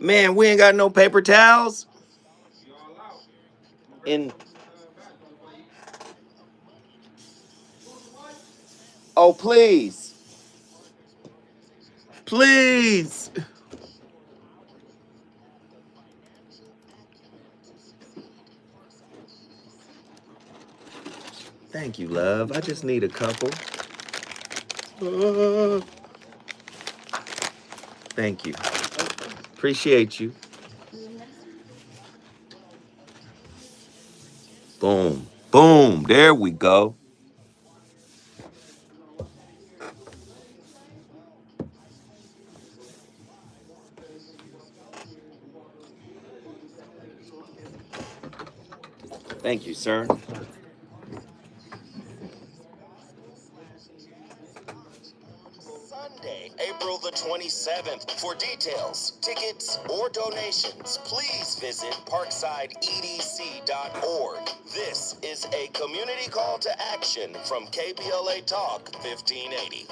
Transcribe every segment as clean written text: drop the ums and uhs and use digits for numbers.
Man, we ain't got no paper towels. Oh, please. Please. Thank you, love. I just need a couple. Thank you. Appreciate you. Boom. Boom. There we go. Thank you, sir. Sunday, April the 27th. For details, tickets, or donations, please visit parksideedc.org. This is a community call to action from KBLA Talk 1580.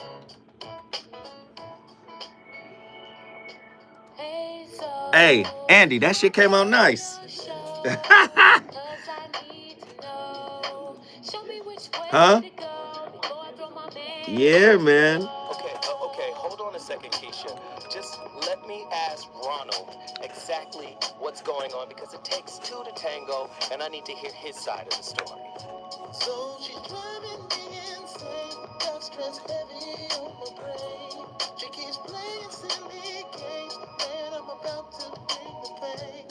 Hey, Andy, that shit came out nice. Huh? Yeah, man. Okay, hold on a second, Keisha. Just let me ask Ronald exactly what's going on, because it takes two to tango, and I need to hear his side of the story. So she's driving me insane, got stress heavy on my brain. She keeps playing silly games, and I'm about to bring the pain.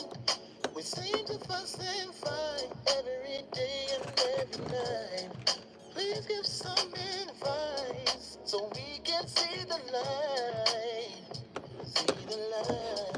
We seem to fuss and fight every day and every night. Please give some advice so we can see the light. See the light.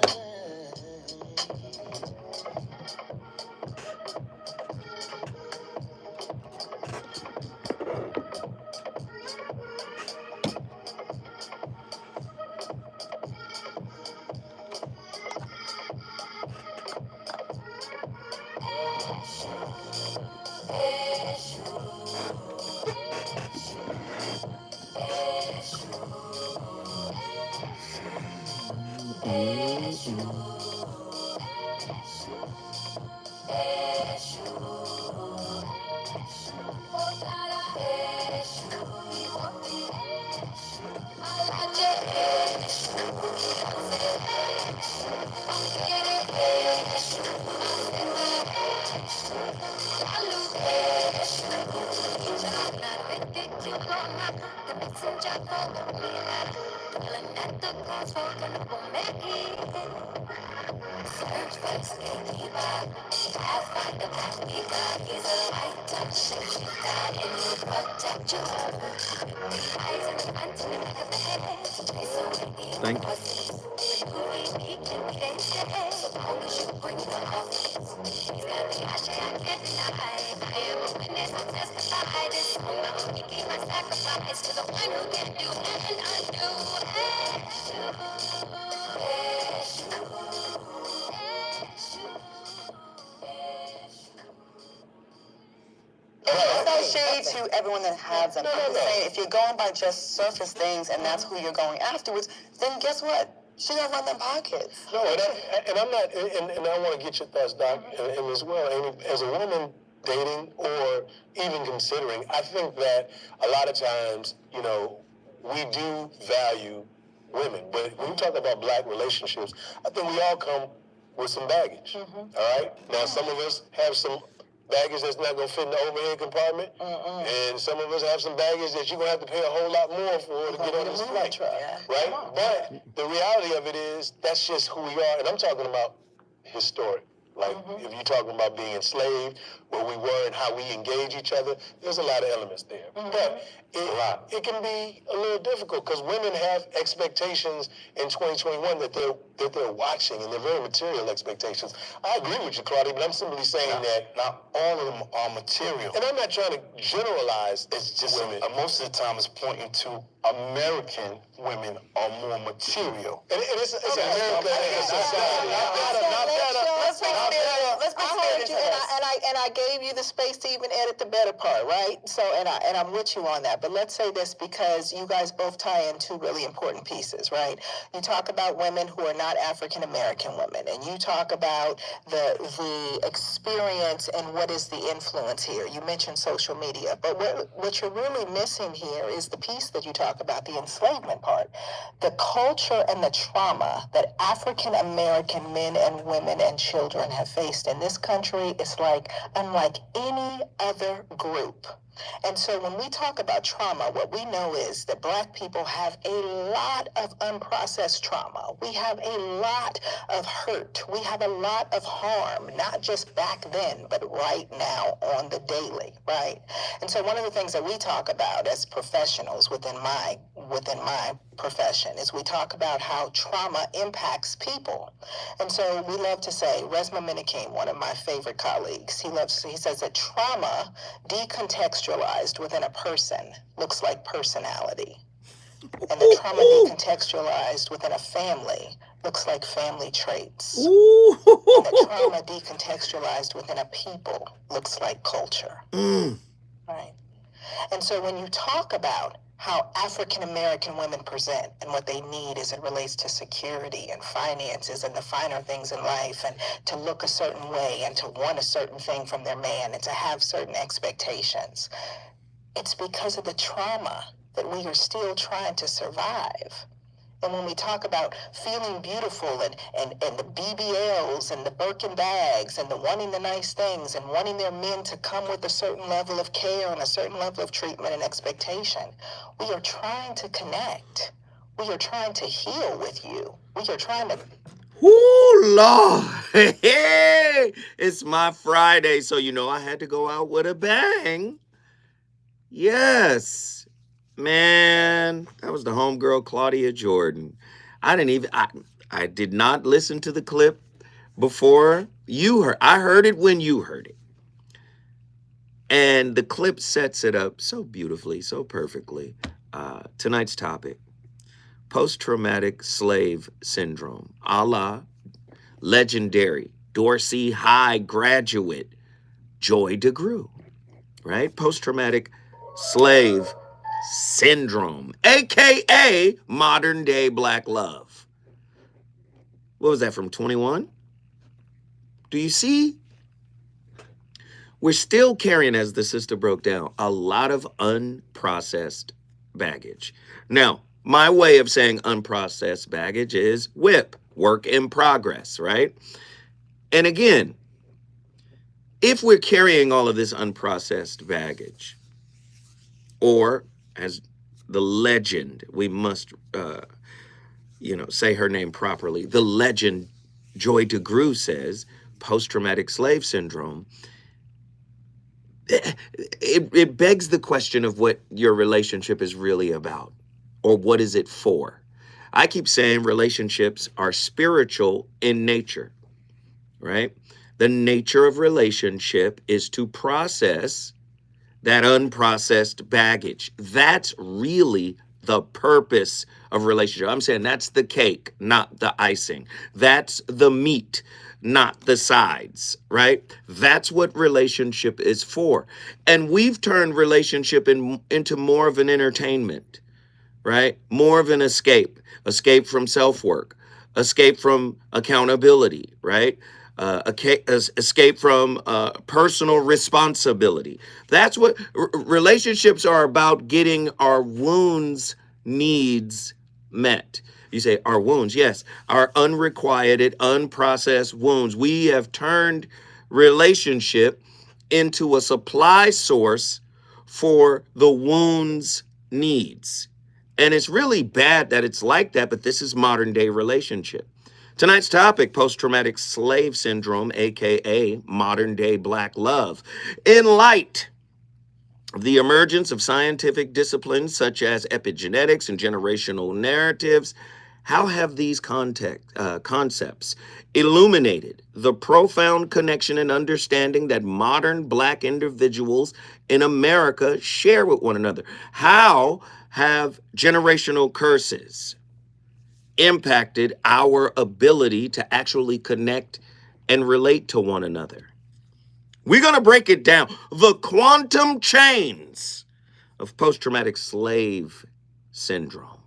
Thank you. Shade to everyone that has them. I'm just saying, if you're going by just surface things and that's who you're going afterwards, then guess what? She gonna run them pockets. No, and I'm not, and I want to get your thoughts, Doc, and as well, Amy, as a woman dating or even considering, I think that a lot of times, you know, we do value women, but when you talk about black relationships, I think we all come with some baggage. All right? Now, some of us have some baggage that's not going to fit in the overhead compartment, and some of us have some baggage that you're going to have to pay a whole lot more for to get on this flight, right? But the reality of it is that's just who we are, and I'm talking about historic. Like, if you're talking about being enslaved, where we were and how we engage each other, there's a lot of elements there. But it can be a little difficult because women have expectations in 2021 that they're watching, and they're very material expectations. I agree with you, Claudia, but I'm simply saying that not all of them are material. And I'm not trying to generalize. It's just women. Most of the time it's pointing to American women are more material. And it's America as a society. Let's be serious. And I gave you the space to even edit the better part, right? So, and I'm with you on that. But let's say this because you guys both tie in two really important pieces, right? You talk about women who are not African American women, and you talk about the experience and what is the influence here. You mentioned social media, but what you're really missing here is the piece that you talk about, the enslavement part. The culture and the trauma that African American men and women and children have faced in this country is like unlike any other group. And so when we talk about trauma, what we know is that Black people have a lot of unprocessed trauma. We have a lot of hurt. We have a lot of harm, not just back then, but right now on the daily, right? And so one of the things that we talk about as professionals within my profession is we talk about how trauma impacts people. And so we love to say, Resma Minikin, one of my favorite colleagues, he says that trauma decontextualized within a person looks like personality. And the trauma decontextualized within a family looks like family traits. And the trauma decontextualized within a people looks like culture. Right? And so when you talk about how African American women present and what they need as it relates to security and finances and the finer things in life, and to look a certain way and to want a certain thing from their man and to have certain expectations, it's because of the trauma that we are still trying to survive. And when we talk about feeling beautiful and the BBLs and the Birkin bags and the wanting the nice things and wanting their men to come with a certain level of care and a certain level of treatment and expectation, we are trying to connect. We are trying to heal with you. We are trying to... Ooh, Lord. Hey, it's my Friday, so you know I had to go out with a bang. Yes. Man, that was the homegirl Claudia Jordan. I did not listen to the clip before you heard. I heard it when you heard it. And the clip sets it up so beautifully, so perfectly. Tonight's topic, post-traumatic slave syndrome, a la legendary Dorsey High graduate Joy DeGruy, right? Post-traumatic slave syndrome, aka modern day Black love. What was that, from 21? Do you see? We're still carrying, as the sister broke down, a lot of unprocessed baggage. Now, my way of saying unprocessed baggage is WIP, work in progress, right? And again, if we're carrying all of this unprocessed baggage, or as the legend, we must, say her name properly. The legend Joy DeGruy says, post-traumatic slave syndrome, it begs the question of what your relationship is really about, or what is it for? I keep saying relationships are spiritual in nature, right? The nature of relationship is to process that unprocessed baggage. That's really the purpose of relationship. I'm saying that's the cake, not the icing. That's the meat, not the sides, right? That's what relationship is for. And we've turned relationship into more of an entertainment, right? More of an escape from self-work, escape from accountability, right? Escape from personal responsibility. That's what relationships are about, getting our wounds, needs met. You say, our wounds, yes, our unrequited, unprocessed wounds. We have turned relationship into a supply source for the wounds needs. And it's really bad that it's like that, but this is modern day relationship. Tonight's topic, post-traumatic slave syndrome, aka modern day Black love. In light of the emergence of scientific disciplines such as epigenetics and generational narratives, how have these concepts illuminated the profound connection and understanding that modern Black individuals in America share with one another? How have generational curses impacted our ability to actually connect and relate to one another. We're going to break it down. The quantum chains of post-traumatic slave syndrome.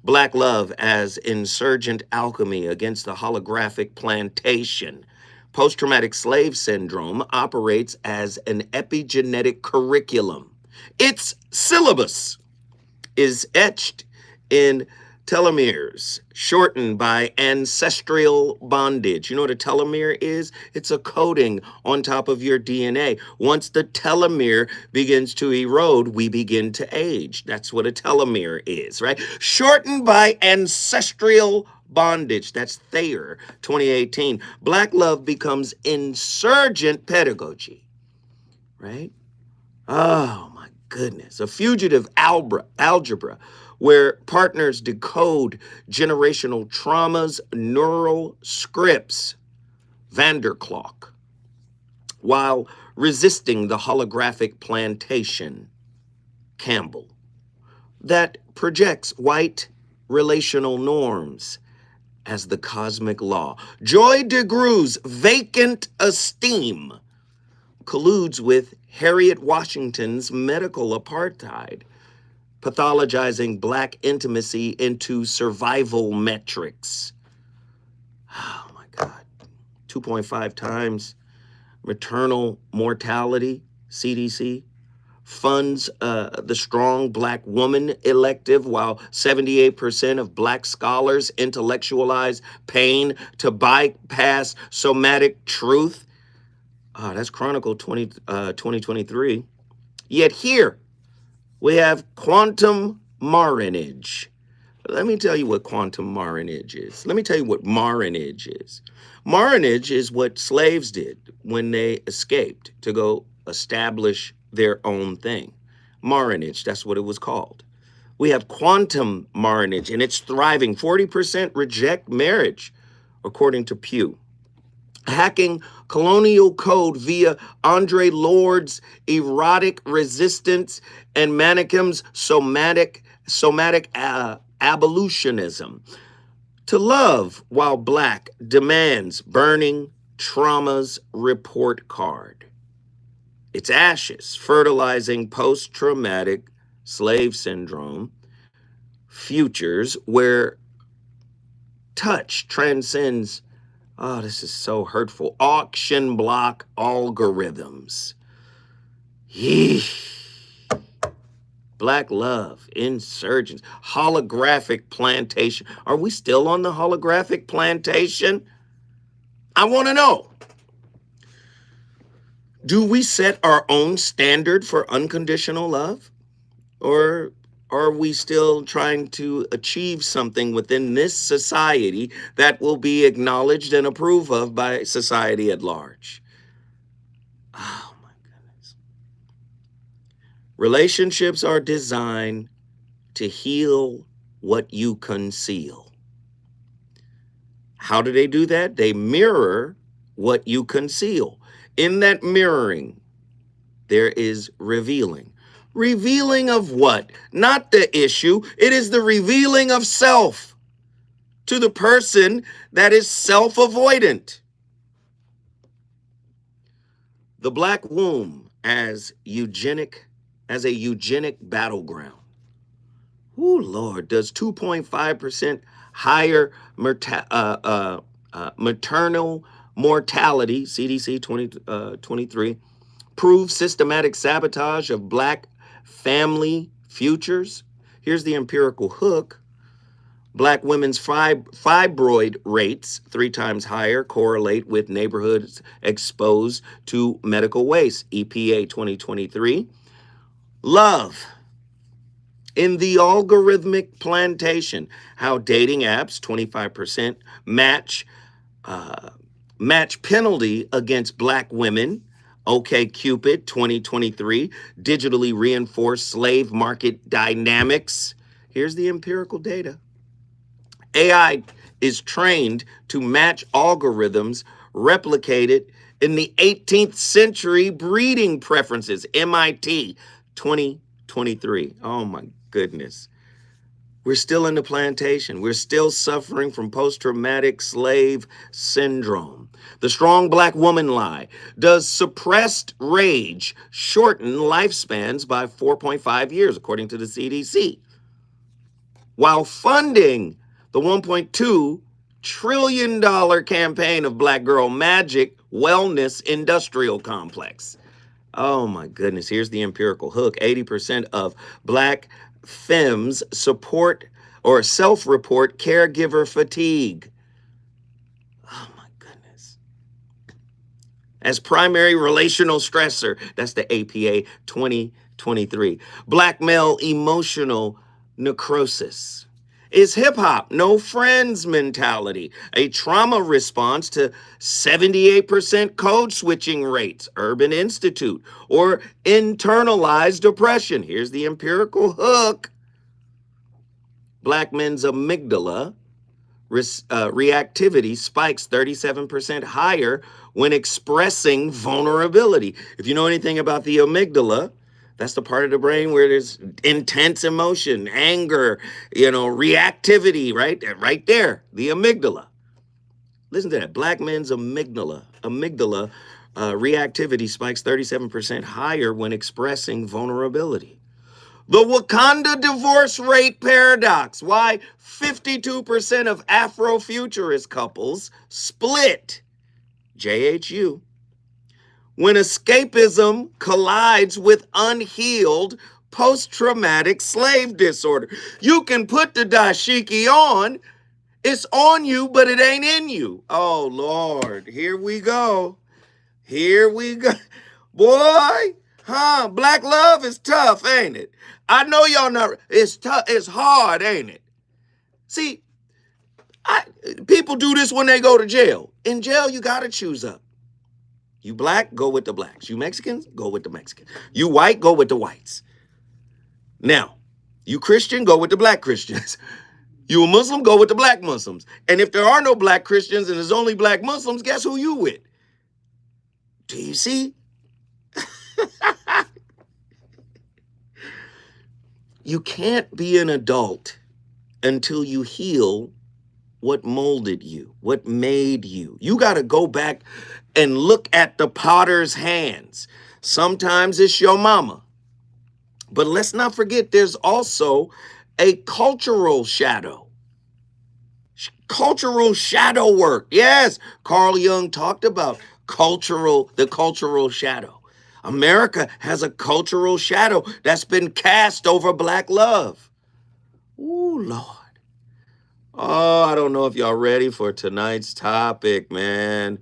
Black love as insurgent alchemy against the holographic plantation. Post-traumatic slave syndrome operates as an epigenetic curriculum. Its syllabus is etched in telomeres, shortened by ancestral bondage. You know what a telomere is? It's a coating on top of your DNA. Once the telomere begins to erode, we begin to age. That's what a telomere is, right? Shortened by ancestral bondage. That's Thayer, 2018. Black love becomes insurgent pedagogy, right? Oh my goodness. A fugitive algebra where partners decode generational traumas, neural scripts, Vanderklok, while resisting the holographic plantation, Campbell, that projects white relational norms as the cosmic law. Joy DeGruy's vacant esteem colludes with Harriet Washington's medical apartheid, pathologizing Black intimacy into survival metrics. Oh my God. 2.5 times maternal mortality, CDC, funds the strong Black woman elective, while 78% of Black scholars intellectualize pain to bypass somatic truth. That's Chronicle 2023. Yet here we have quantum marriage. Let me tell you what quantum marriage is. Let me tell you what marriage is. Marriage is what slaves did when they escaped to go establish their own thing. Marriage, that's what it was called. We have quantum marriage, and it's thriving. 40% reject marriage, according to Pew. Hacking colonial code via Andre Lord's erotic resistance and Manikim's somatic abolitionism. To love while Black demands burning trauma's report card. Its ashes fertilizing post-traumatic slave syndrome futures where touch transcends. Oh, this is so hurtful. Auction block algorithms. Yeesh. Black love, insurgents, holographic plantation. Are we still on the holographic plantation? I want to know. Do we set our own standard for unconditional love? Or are we still trying to achieve something within this society that will be acknowledged and approved of by society at large? Oh my goodness. Relationships are designed to heal what you conceal. How do they do that? They mirror what you conceal. In that mirroring, there is revealing. Revealing of what? Not the issue. It is the revealing of self to the person that is self-avoidant. The Black womb as a eugenic battleground. Ooh, Lord, does 2.5% higher maternal mortality, CDC 2023, prove systematic sabotage of Black family futures? Here's the empirical hook. Black women's fibroid rates, 3 times higher, correlate with neighborhoods exposed to medical waste, EPA 2023. Love in the algorithmic plantation, how dating apps, 25%, match penalty against Black women, OkCupid 2023, digitally reinforced slave market dynamics. Here's the empirical data. AI is trained to match algorithms replicated in the 18th century breeding preferences, MIT 2023. Oh my goodness. We're still in the plantation. We're still suffering from post-traumatic slave syndrome. The strong black woman lie. Does suppressed rage shorten lifespans by 4.5 years, according to the CDC? While funding the $1.2 trillion campaign of Black Girl Magic Wellness Industrial Complex. Oh my goodness, here's the empirical hook. 80% of Black femmes support or self-report caregiver fatigue. Oh my goodness. As primary relational stressor, that's the APA 2023. Black male emotional necrosis. Is hip hop no friends mentality a trauma response to 78% code switching rates, Urban Institute, or internalized depression? Here's the empirical hook. Black men's amygdala reactivity spikes 37% higher when expressing vulnerability. If you know anything about the amygdala, that's the part of the brain where there's intense emotion, anger, reactivity, right? Right there, the amygdala. Listen to that. Black men's amygdala reactivity spikes 37% higher when expressing vulnerability. The Wakanda divorce rate paradox. Why 52% of Afrofuturist couples split. JHU. When escapism collides with unhealed post-traumatic slave disorder. You can put the dashiki on. It's on you, but it ain't in you. Oh, Lord. Here we go. Here we go. Boy, black love is tough, ain't it? I know y'all not. It's tough. It's hard, ain't it? See, people do this when they go to jail. In jail, you got to choose up. You black, go with the blacks. You Mexicans, go with the Mexicans. You white, go with the whites. Now, you Christian, go with the black Christians. You a Muslim, go with the black Muslims. And if there are no black Christians and there's only black Muslims, guess who you with? Do you see? You can't be an adult until you heal what molded you, what made you. You got to go back and look at the potter's hands. Sometimes it's your mama. But let's not forget there's also a cultural shadow. Cultural shadow work. Yes, Carl Jung talked about the cultural shadow. America has a cultural shadow that's been cast over black love. Ooh, Lord. Oh, I don't know if y'all ready for tonight's topic, man.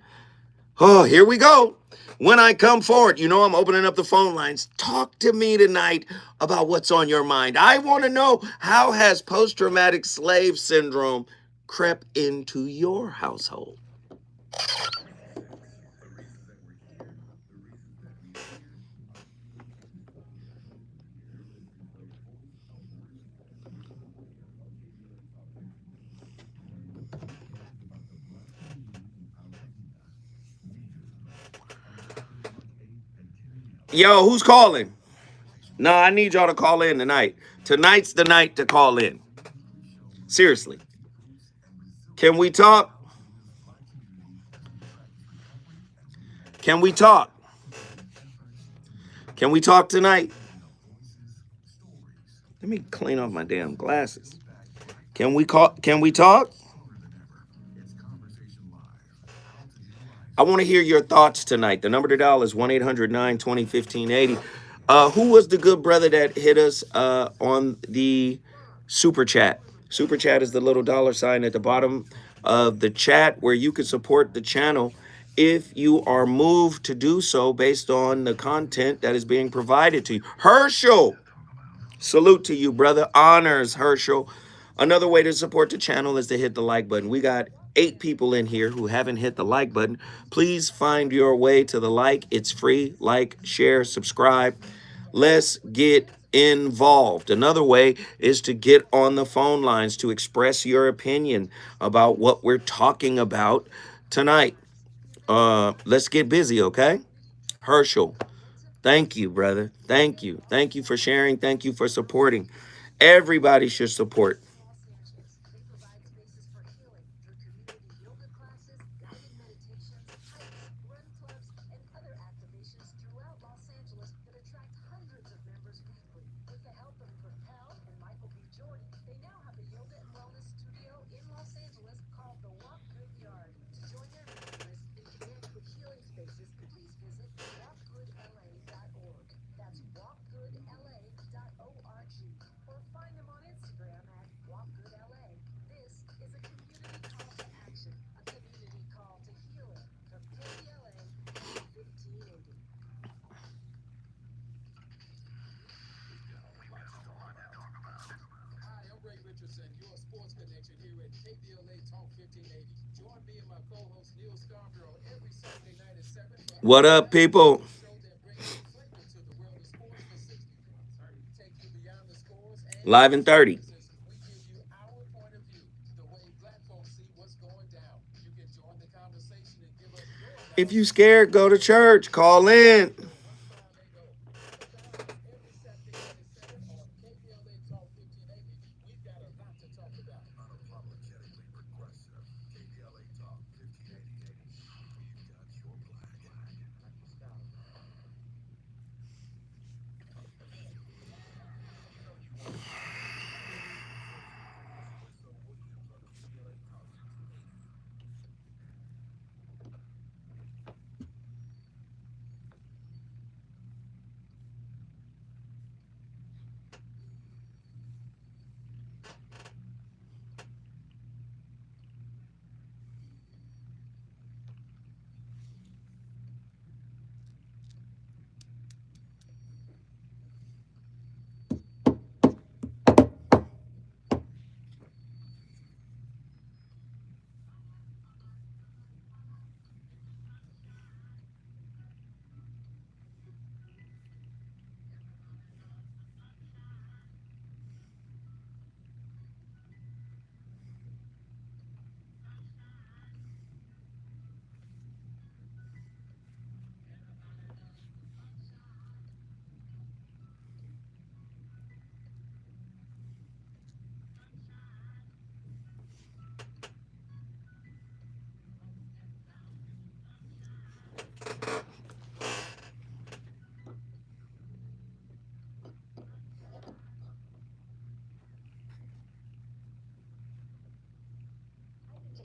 Oh, here we go. When I come forward, I'm opening up the phone lines. Talk to me tonight about what's on your mind. I want to know, how has post-traumatic slave syndrome crept into your household? Yo, who's calling? No, I need y'all to call in tonight. Tonight's the night to call in. Seriously. Can we talk? Can we talk? Can we talk tonight? Let me clean off my damn glasses. Can we talk? I want to hear your thoughts tonight. The number to dial is 1-800-920-1580. Who was the good brother that hit us on the super chat? Super chat is the little $ at the bottom of the chat where you can support the channel if you are moved to do so based on the content that is being provided to you. Herschel, salute to you, brother. Honors, Herschel. Another way to support the channel is to hit the like button. We got 8 people in here who haven't hit the like button. Please find your way to the like. It's free. Like, share, subscribe. Let's get involved. Another way is to get on the phone lines to express your opinion about what we're talking about tonight. Let's get busy, okay? Herschel, thank you, brother. Thank you. Thank you for sharing. Thank you for supporting. Everybody should support. What up, people? Live in 30. If you scared, go to church. Call in.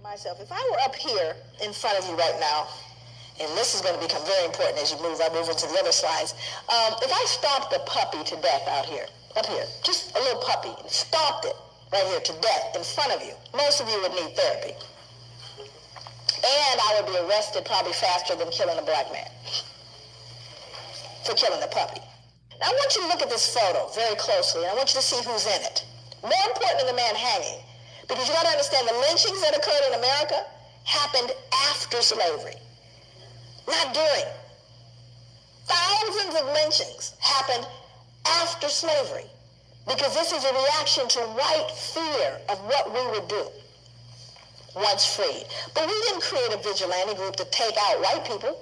Myself, if I were up here in front of you right now, and this is going to become very important as I move into the other slides. If I stomped a puppy to death out here, up here, just a little puppy, and stomped it right here to death in front of you, most of you would need therapy. And I would be arrested probably faster than killing a black man for killing the puppy. Now I want you to look at this photo very closely, and I want you to see who's in it. More important than the man hanging, because you got to understand the lynchings that occurred in America happened after slavery, not during. Thousands of lynchings happened after slavery, because this is a reaction to white fear of what we would do once freed. But we didn't create a vigilante group to take out white people,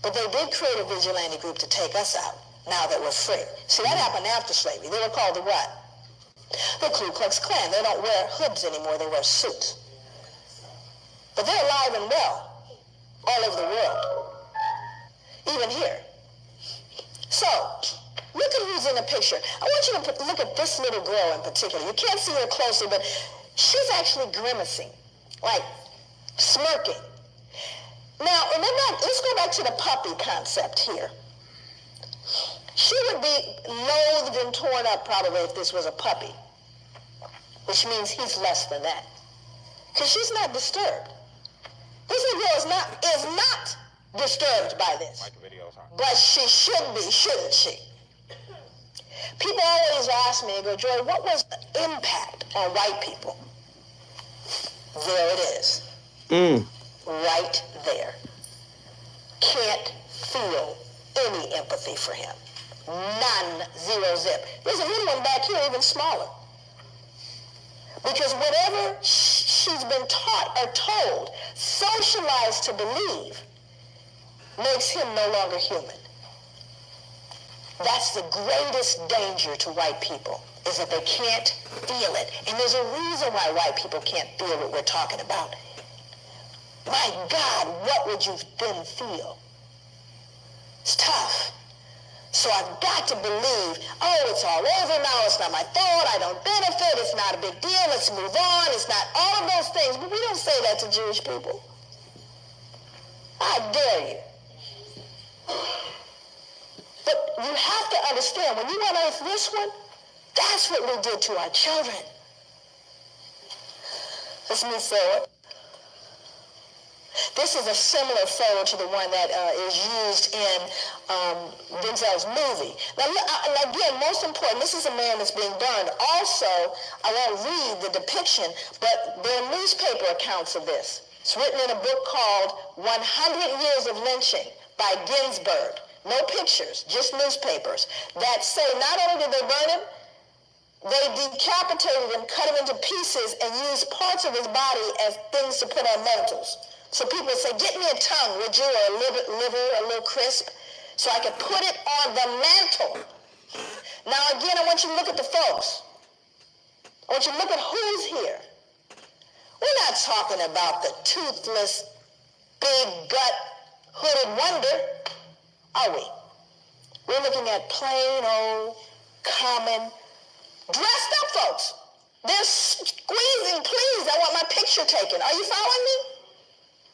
but they did create a vigilante group to take us out now that we're free. See, that happened after slavery. They were called the what? The Ku Klux Klan. They don't wear hoods anymore. They wear suits. But they're alive and well all over the world, even here. So, look at who's in the picture. I want you to look at this little girl in particular. You can't see her closely, but she's actually grimacing, like smirking. Now, remember, let's go back to the puppy concept here. She would be loathed and torn up probably if this was a puppy, which means he's less than that, because she's not disturbed. This little girl is not disturbed by this, but she should be, shouldn't she? People always ask me, they go, Joy, what was the impact on white people? There it is. Right there. Can't feel any empathy for him. None, zero, zip. There's a little one back here even smaller. Because whatever she's been taught or told, socialized to believe, makes him no longer human. That's the greatest danger to white people, is that they can't feel it. And there's a reason why white people can't feel what we're talking about. My God, what would you then feel? It's tough. So I've got to believe, oh, it's all over now, it's not my fault, I don't benefit, it's not a big deal, let's move on, it's not all of those things. But we don't say that to Jewish people. I dare you. But you have to understand, when you unearth this one, that's what we did to our children. Let's move forward. This is a similar photo to the one that is used in Denzel's movie. Now, again, most important, this is a man that's being burned. Also, I won't read the depiction, but there are newspaper accounts of this. It's written in a book called 100 Years of Lynching by Ginsburg. No pictures, just newspapers that say not only did they burn him, they decapitated him, cut him into pieces, and used parts of his body as things to put on mantles. So people say, get me a tongue, would you, or a liver, a little crisp, so I can put it on the mantle. Now again, I want you to look at the folks. I want you to look at who's here. We're not talking about the toothless, big gut, hooded wonder, are we? We're looking at plain old, common, dressed up folks. They're squeezing, please, I want my picture taken. Are you following me?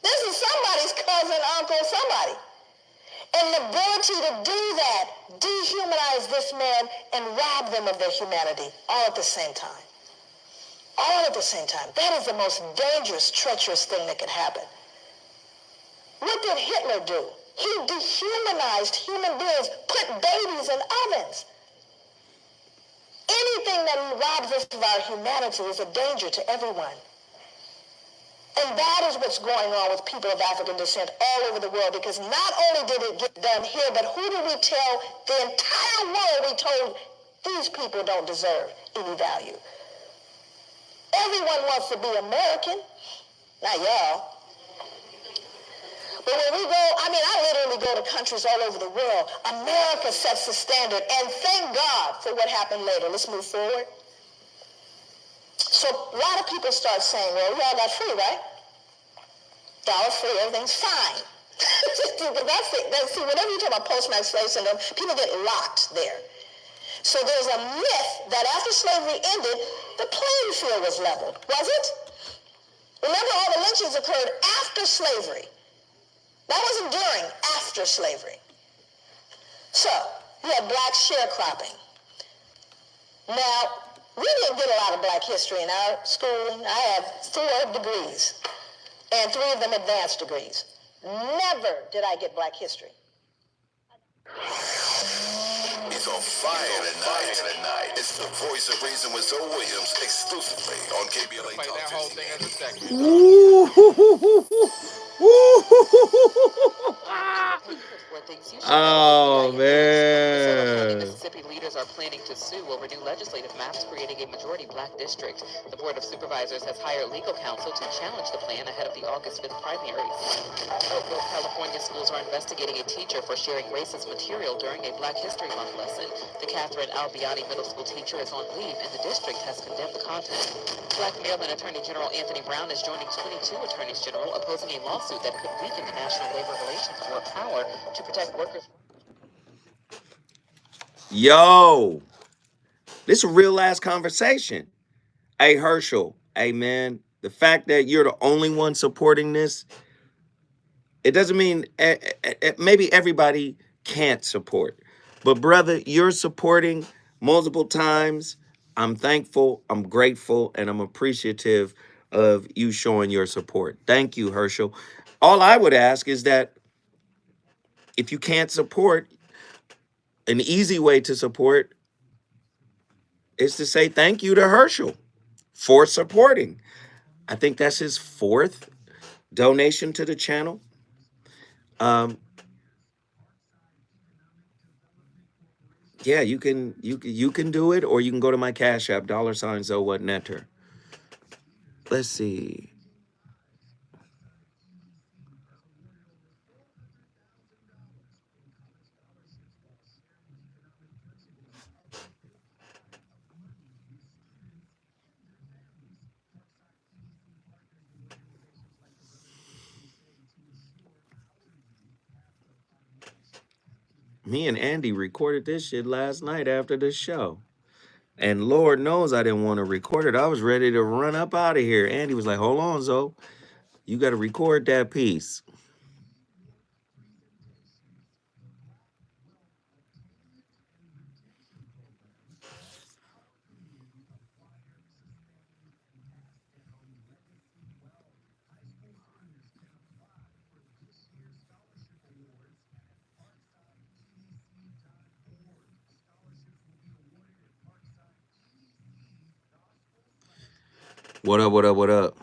This is somebody's cousin, uncle, somebody. And the ability to do that, dehumanize this man and rob them of their humanity all at the same time. All at the same time. That is the most dangerous, treacherous thing that could happen. What did Hitler do? He dehumanized human beings, put babies in ovens. Anything that robs us of our humanity is a danger to everyone. And that is what's going on with people of African descent all over the world, because not only did it get done here, but who did we tell the entire world we told these people don't deserve any value? Everyone wants to be American, not y'all. But when we go, I literally go to countries all over the world. America sets the standard, and thank God for what happened later. Let's move forward. So a lot of people start saying, well, we all got free, right? Dollar free, everything's fine. See, whenever you talk about post-traumatic slave syndrome, people get locked there. So there's a myth that after slavery ended, the playing field was leveled. Was it? Remember, all the lynchings occurred after slavery. That wasn't during, after slavery. So, you had black sharecropping. Now, we didn't get a lot of black history in our schooling. I have 4 degrees, and 3 of them advanced degrees. Never did I get black history. It's on fire tonight. It's the voice of reason with Zoe Williams, exclusively on KBLA Play that whole thing as a second. Oh man. Mississippi leaders are planning to sue over new legislative maps creating a majority black district. The Board of Supervisors has hired legal counsel to challenge the plan ahead of the August 5th primaries. California schools are investigating a teacher for sharing racist material during a Black History Month lesson. The Catherine Albiani Middle School teacher is on leave, and the district has condemned the content. Black Maryland Attorney General Anthony Brown is joining 22 attorneys general opposing a lawsuit that could weaken the National Labor Relations Board power to protect workers. Yo, this is a real ass conversation. Hey, Herschel, hey, man, the fact that you're the only one supporting this, it doesn't mean maybe everybody can't support. But, brother, you're supporting multiple times. I'm thankful, I'm grateful, and I'm appreciative of you showing your support. Thank you, Herschel. All I would ask is that if you can't support, an easy way to support is to say thank you to Herschel for supporting. I think that's his 4th donation to the channel. Yeah, you can do it, or you can go to my Cash App, $Zoe Let's see. Me and Andy recorded this shit last night after the show. And Lord knows I didn't want to record it. I was ready to run up out of here. Andy was like, hold on, Zoe. You got to record that piece. What up, what up, what up?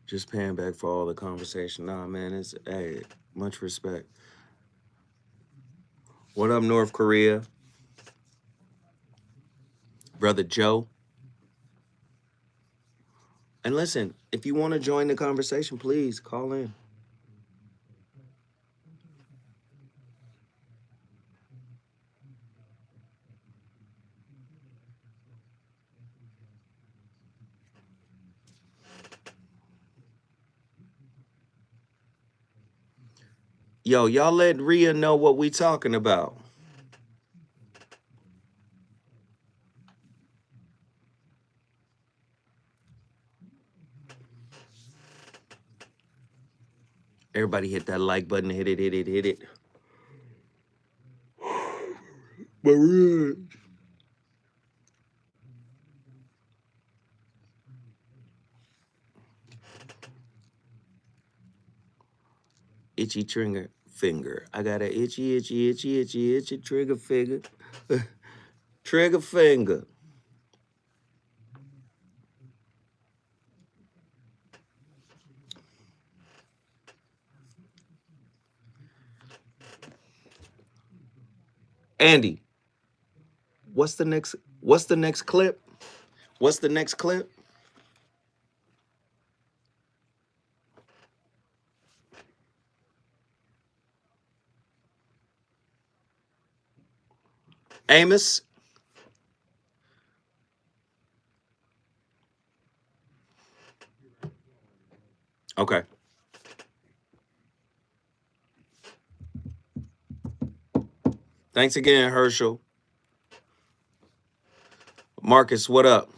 Just paying back for all the conversation. Nah, man, it's, hey, much respect. What up, North Korea? Brother Joe. And listen, if you want to join the conversation, please call in. Yo, y'all let Rhea know what we talking about. Everybody hit that like button. Hit it, hit it, hit it. Maria. Itchy trigger finger. I got an itchy trigger finger. Trigger finger. Andy, what's the next clip? What's the next clip? Amos? Okay. Thanks again, Herschel. Marcus, what up?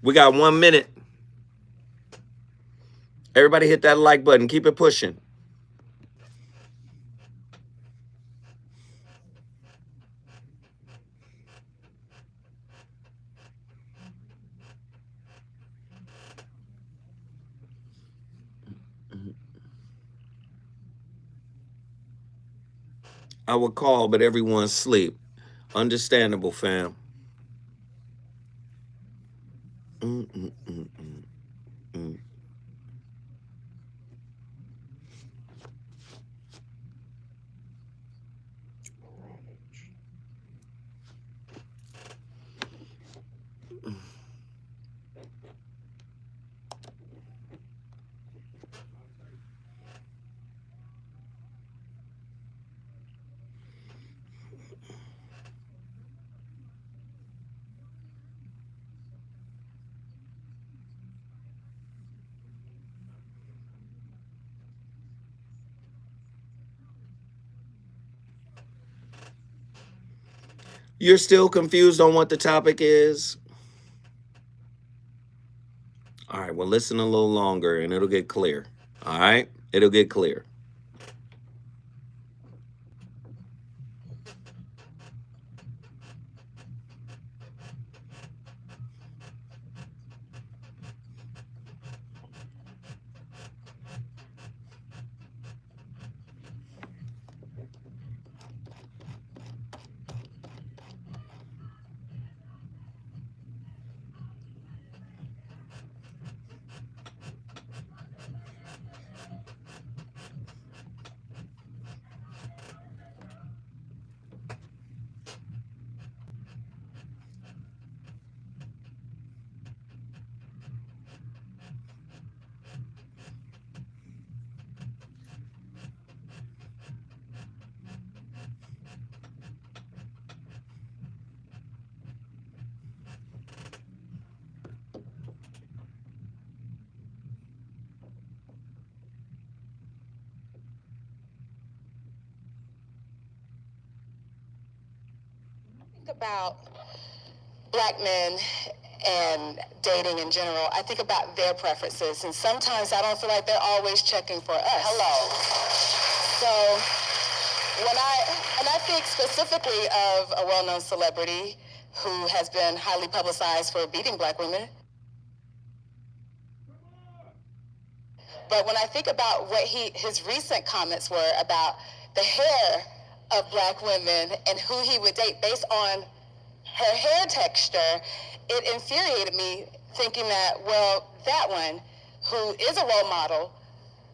We got 1 minute. Everybody hit that like button. Keep it pushing. I would call, but everyone's asleep. Understandable, fam. You're still confused on what the topic is? All right, well, listen a little longer and it'll get clear. All right? It'll get clear. Think about Black men and dating in general, I think about their preferences, and sometimes I don't feel like they're always checking for us. Hello. So and I think specifically of a well-known celebrity who has been highly publicized for beating Black women. But when I think about what his recent comments were about the hair of Black women and who he would date based on her hair texture, it infuriated me thinking that, well, that one, who is a role model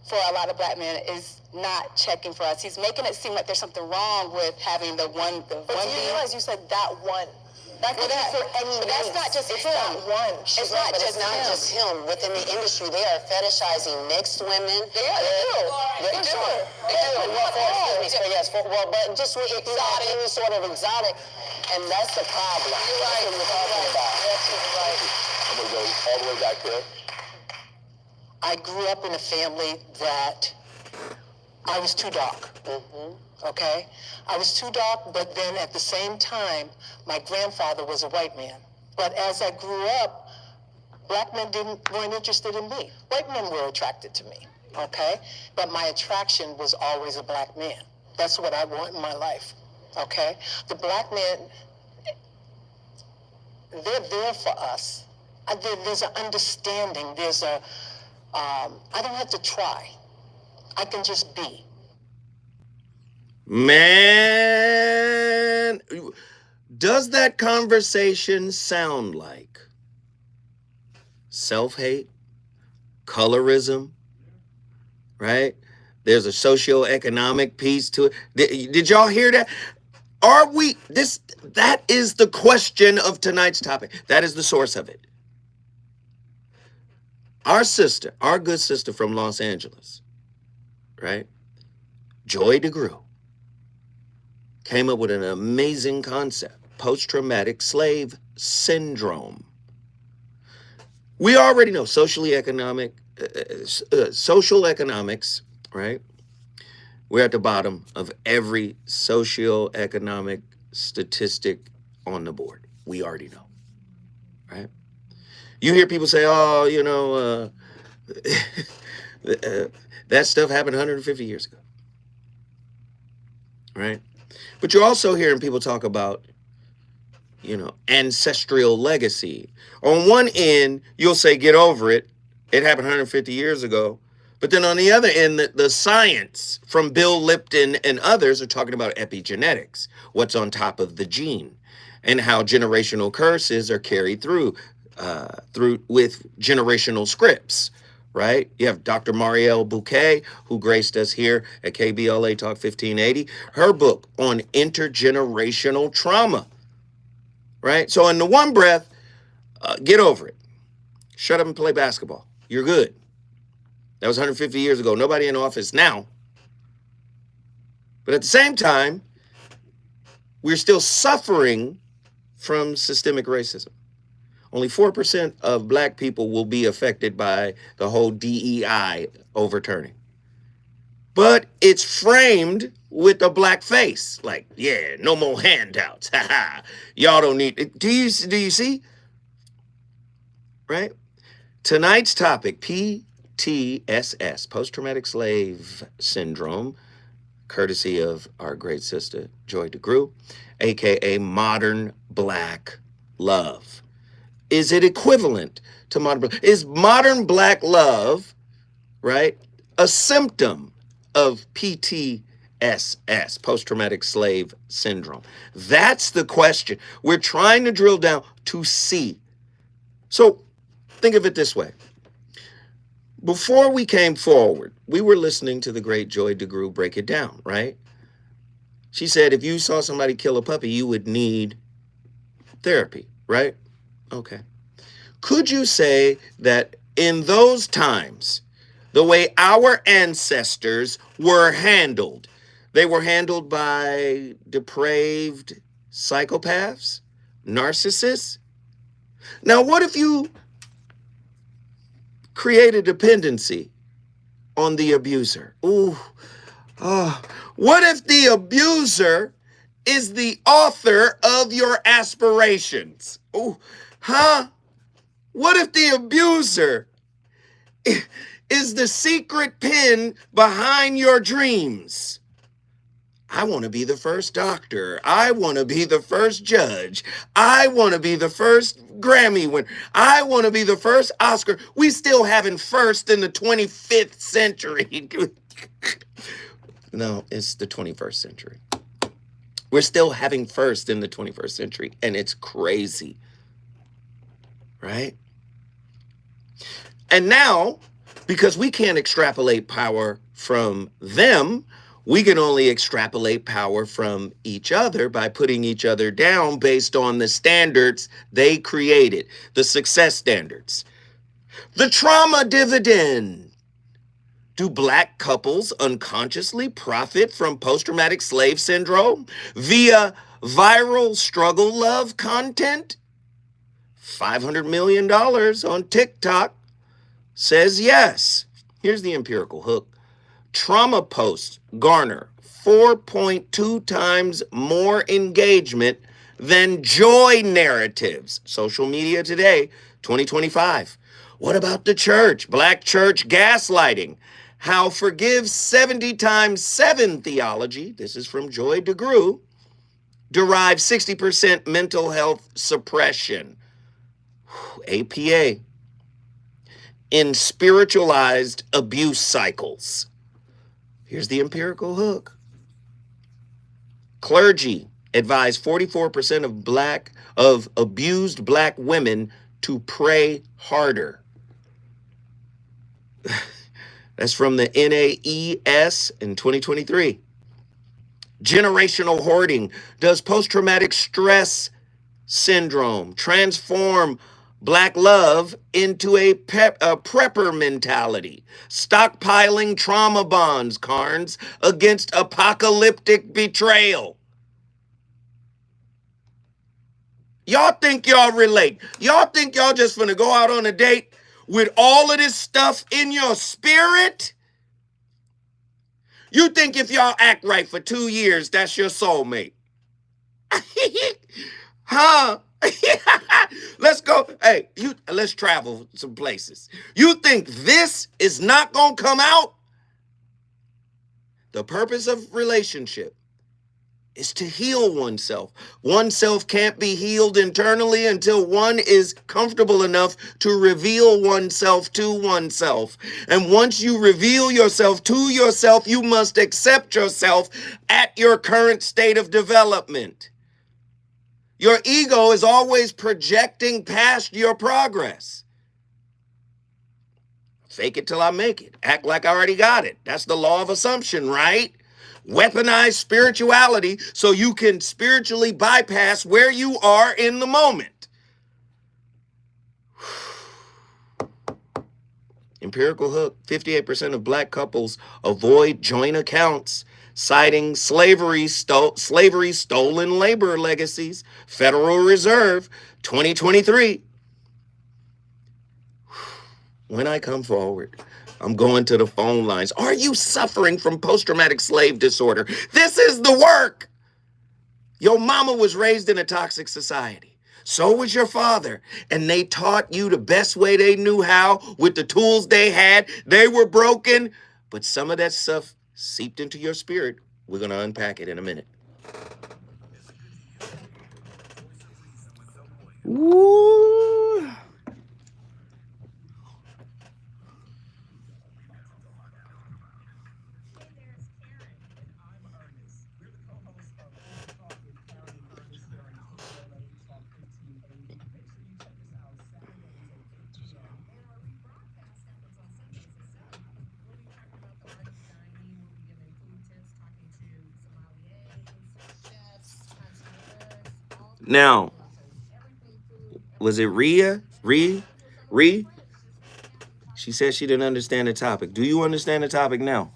for a lot of Black men, is not checking for us. He's making it seem like there's something wrong with having the one. But you realize you said that one. That could be for any. But that's not just him. Not one. It's not just him. Within the industry, they are fetishizing mixed women. They do. They do. Well, but just if you have any sort of exotic, and that's the problem. You're right. That's what we're talking about. You're right. I'm gonna go all the way back there. I grew up in a family that I was too dark. Okay? I was too dark, but then at the same time, my grandfather was a white man. But as I grew up, Black men weren't interested in me. White men were attracted to me. Okay? But my attraction was always a Black man. That's what I want in my life. Okay? The Black men, they're there for us. There's an understanding. There's a I don't have to try. I can just be. Man, does that conversation sound like self-hate, colorism, right? There's a socioeconomic piece to it. Did y'all hear that? That is the question of tonight's topic. That is the source of it. Our good sister from Los Angeles, right? Joy DeGruy came up with an amazing concept, post-traumatic slave syndrome. We already know social economics, right? We're at the bottom of every socioeconomic statistic on the board. We already know, right? You hear people say, oh, that stuff happened 150 years ago, right? But you're also hearing people talk about, ancestral legacy. On one end, you'll say, get over it. It happened 150 years ago. But then on the other end, the science from Bill Lipton and others are talking about epigenetics, what's on top of the gene, and how generational curses are carried through with generational scripts, right? You have Dr. Marielle Bouquet, who graced us here at KBLA Talk 1580, her book on intergenerational trauma, right? So in the one breath, get over it. Shut up and play basketball. You're good. That was 150 years ago. Nobody in office now. But at the same time, we're still suffering from systemic racism. Only 4% of Black people will be affected by the whole DEI overturning. But it's framed with a Black face. Like, yeah, no more handouts. Y'all don't need it. Do you see? Right? Tonight's topic, PTSS, post-traumatic slave syndrome, courtesy of our great sister, Joy DeGruy, aka modern Black love. Is it equivalent to modern? Is modern Black love, right, a symptom of PTSS, post-traumatic slave syndrome? That's the question. We're trying to drill down to see. So think of it this way. Before we came forward, we were listening to the great Joy DeGruy break it down, right? She said if you saw somebody kill a puppy, you would need therapy, right? Okay. Could you say that in those times, the way our ancestors were handled, they were handled by depraved psychopaths, narcissists? Now, what if you create a dependency on the abuser? What if the abuser is the author of your aspirations. Oh, huh? What if the abuser is the secret pin behind your dreams? I want to be the first doctor. I want to be the first judge. I want to be the first Grammy winner. I want to be the first Oscar. We still having first in the 25th century. No, it's the 21st century. We're still having first in the 21st century, and it's crazy, right? And now, because we can't extrapolate power from them, we can only extrapolate power from each other by putting each other down based on the standards they created, the success standards. The trauma dividend. Do Black couples unconsciously profit from post-traumatic slave syndrome via viral struggle love content? $500 million on TikTok says yes. Here's the empirical hook. Trauma posts garner 4.2 times more engagement than joy narratives. Social media today, 2025. What about the church? Black church gaslighting. How forgive 70 times 7 theology, this is from Joy DeGruy, derives 60% mental health suppression. APA. In spiritualized abuse cycles. Here's the empirical hook. Clergy advise 44% of abused Black women to pray harder. That's from the NAES in 2023. Generational hoarding. Does post-traumatic stress syndrome transform Black love into a prepper mentality? Stockpiling trauma bonds, Carnes, against apocalyptic betrayal. Y'all think y'all relate. Y'all think y'all just finna go out on a date with all of this stuff in your spirit? You think if y'all act right for 2 years, that's your soulmate? Huh? Let's go. Hey, let's travel some places. You think this is not gonna come out? The purpose of relationship is to heal oneself. Oneself can't be healed internally until one is comfortable enough to reveal oneself to oneself. And once you reveal yourself to yourself, you must accept yourself at your current state of development. Your ego is always projecting past your progress. Fake it till I make it. Act like I already got it. That's the law of assumption, right? Weaponize spirituality so you can spiritually bypass where you are in the moment. Empirical hook. 58% of Black couples avoid joint accounts, citing slavery, stolen labor legacies. Federal Reserve, 2023. When I come forward, I'm going to the phone lines. Are you suffering from post-traumatic slave disorder? This is the work. Your mama was raised in a toxic society. So was your father. And they taught you the best way they knew how with the tools they had. They were broken. But some of that stuff seeped into your spirit. We're going to unpack it in a minute. Woo. Now, was it Rhea? Ree? She said she didn't understand the topic. Do you understand the topic now?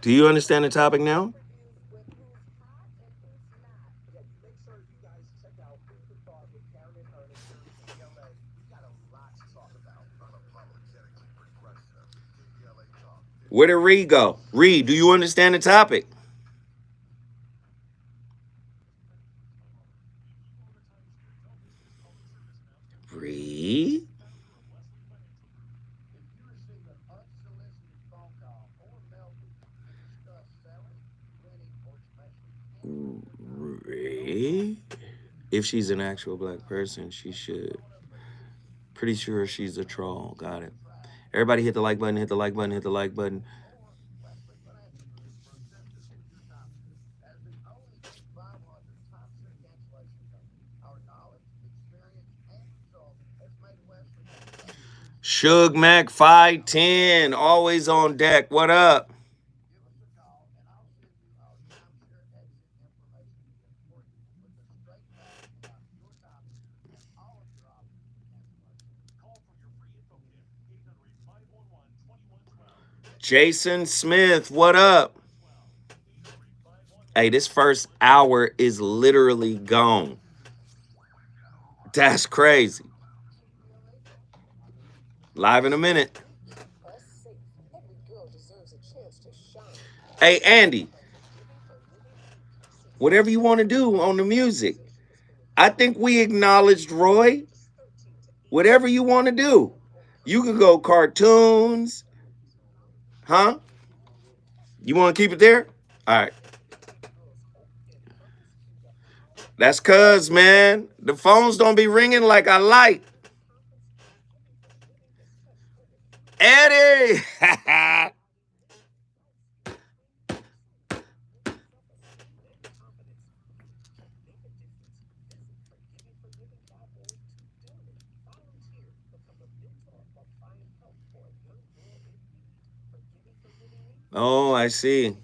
Do you understand the topic now? Where did Reed go? Reed, do you understand the topic? Reed? Reed? If she's an actual black person, she should. Pretty sure she's a troll. Got it. Everybody hit the like button, hit the like button, hit the like button. Suge Mac 510, always on deck. What up? Jason Smith, what up? Hey, this first hour is literally gone. That's crazy. Live in a minute. Hey, Andy, whatever you want to do on the music. I think we acknowledged Roy. Whatever you want to do. You can go cartoons. Huh? You want to keep it there? All right. That's cuz, man. The phones don't be ringing like I like. Eddie! Oh, I see.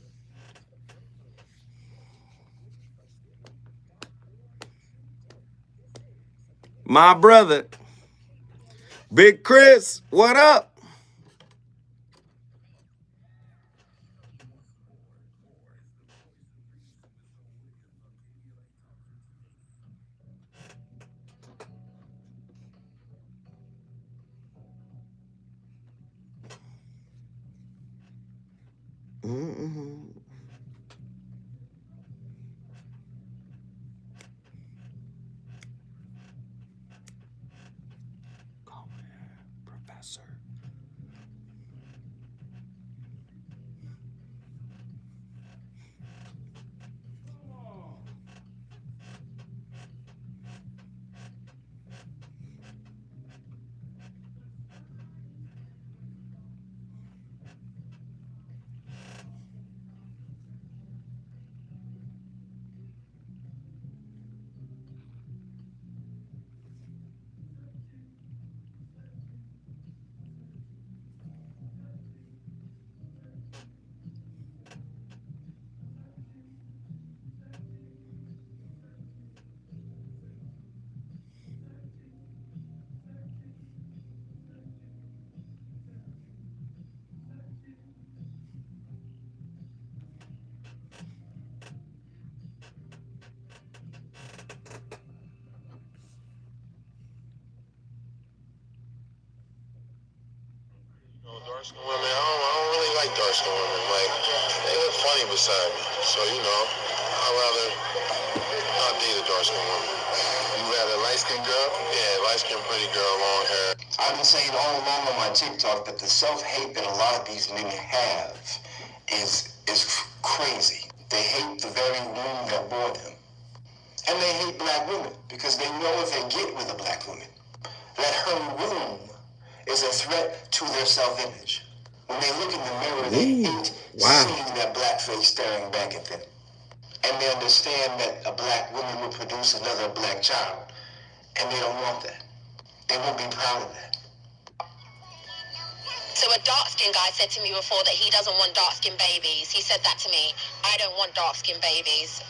My brother, Big Chris, what up? Mm-hmm. Call me Professor. Dark skin women, I don't really like dark skin women. Like, they look funny beside me. So, I'd rather not date a dark skin woman. You rather light skinned girl? Yeah, light skinned pretty girl, long hair. I've been saying all along on my TikTok that the self-hate that a lot of these men have is crazy. They hate the very womb that bore them. And they hate black women because they know if they get with a black woman, that her womb is a threat to their self-image. When they look in the mirror, they hate seeing that black face staring back at them. And they understand that a black woman will produce another black child. And they don't want that. They won't be proud of that. So a dark-skinned guy said to me before that he doesn't want dark-skinned babies. He said that to me. I don't want dark-skinned babies.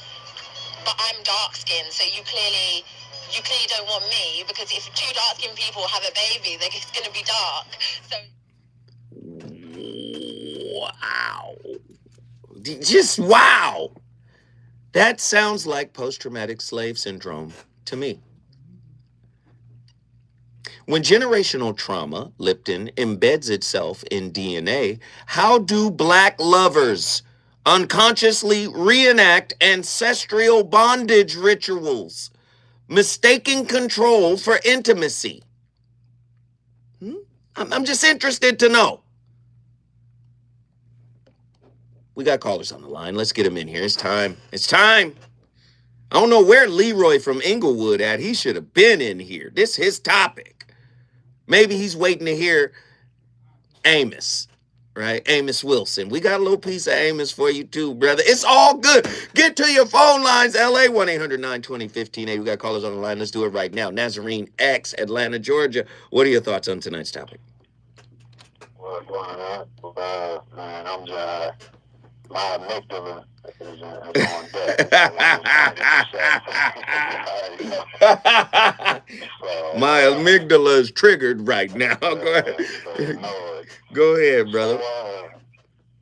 But I'm dark-skinned, so you clearly don't want me, because if two dark-skinned people have a baby, then it's going to be dark. So. Wow. Just wow. That sounds like post-traumatic slave syndrome to me. When generational trauma, Lipton, embeds itself in DNA, how do Black lovers unconsciously reenact ancestral bondage rituals, mistaking control for intimacy? I'm just interested to know. We got callers on the line. Let's get them in here. It's time. It's time. I don't know where Leroy from Inglewood at. He should have been in here. This is his topic. Maybe he's waiting to hear Amos, right? Amos Wilson. We got a little piece of Amos for you too, brother. It's all good. Get to your phone lines. LA 1-800-920-1580. We got callers on the line. Let's do it right now. Nazarene X, Atlanta, Georgia. What are your thoughts on tonight's topic? What's going on? Man, I'm just my amygdala is on deck. My amygdala is triggered right now. Go ahead. Go ahead, brother.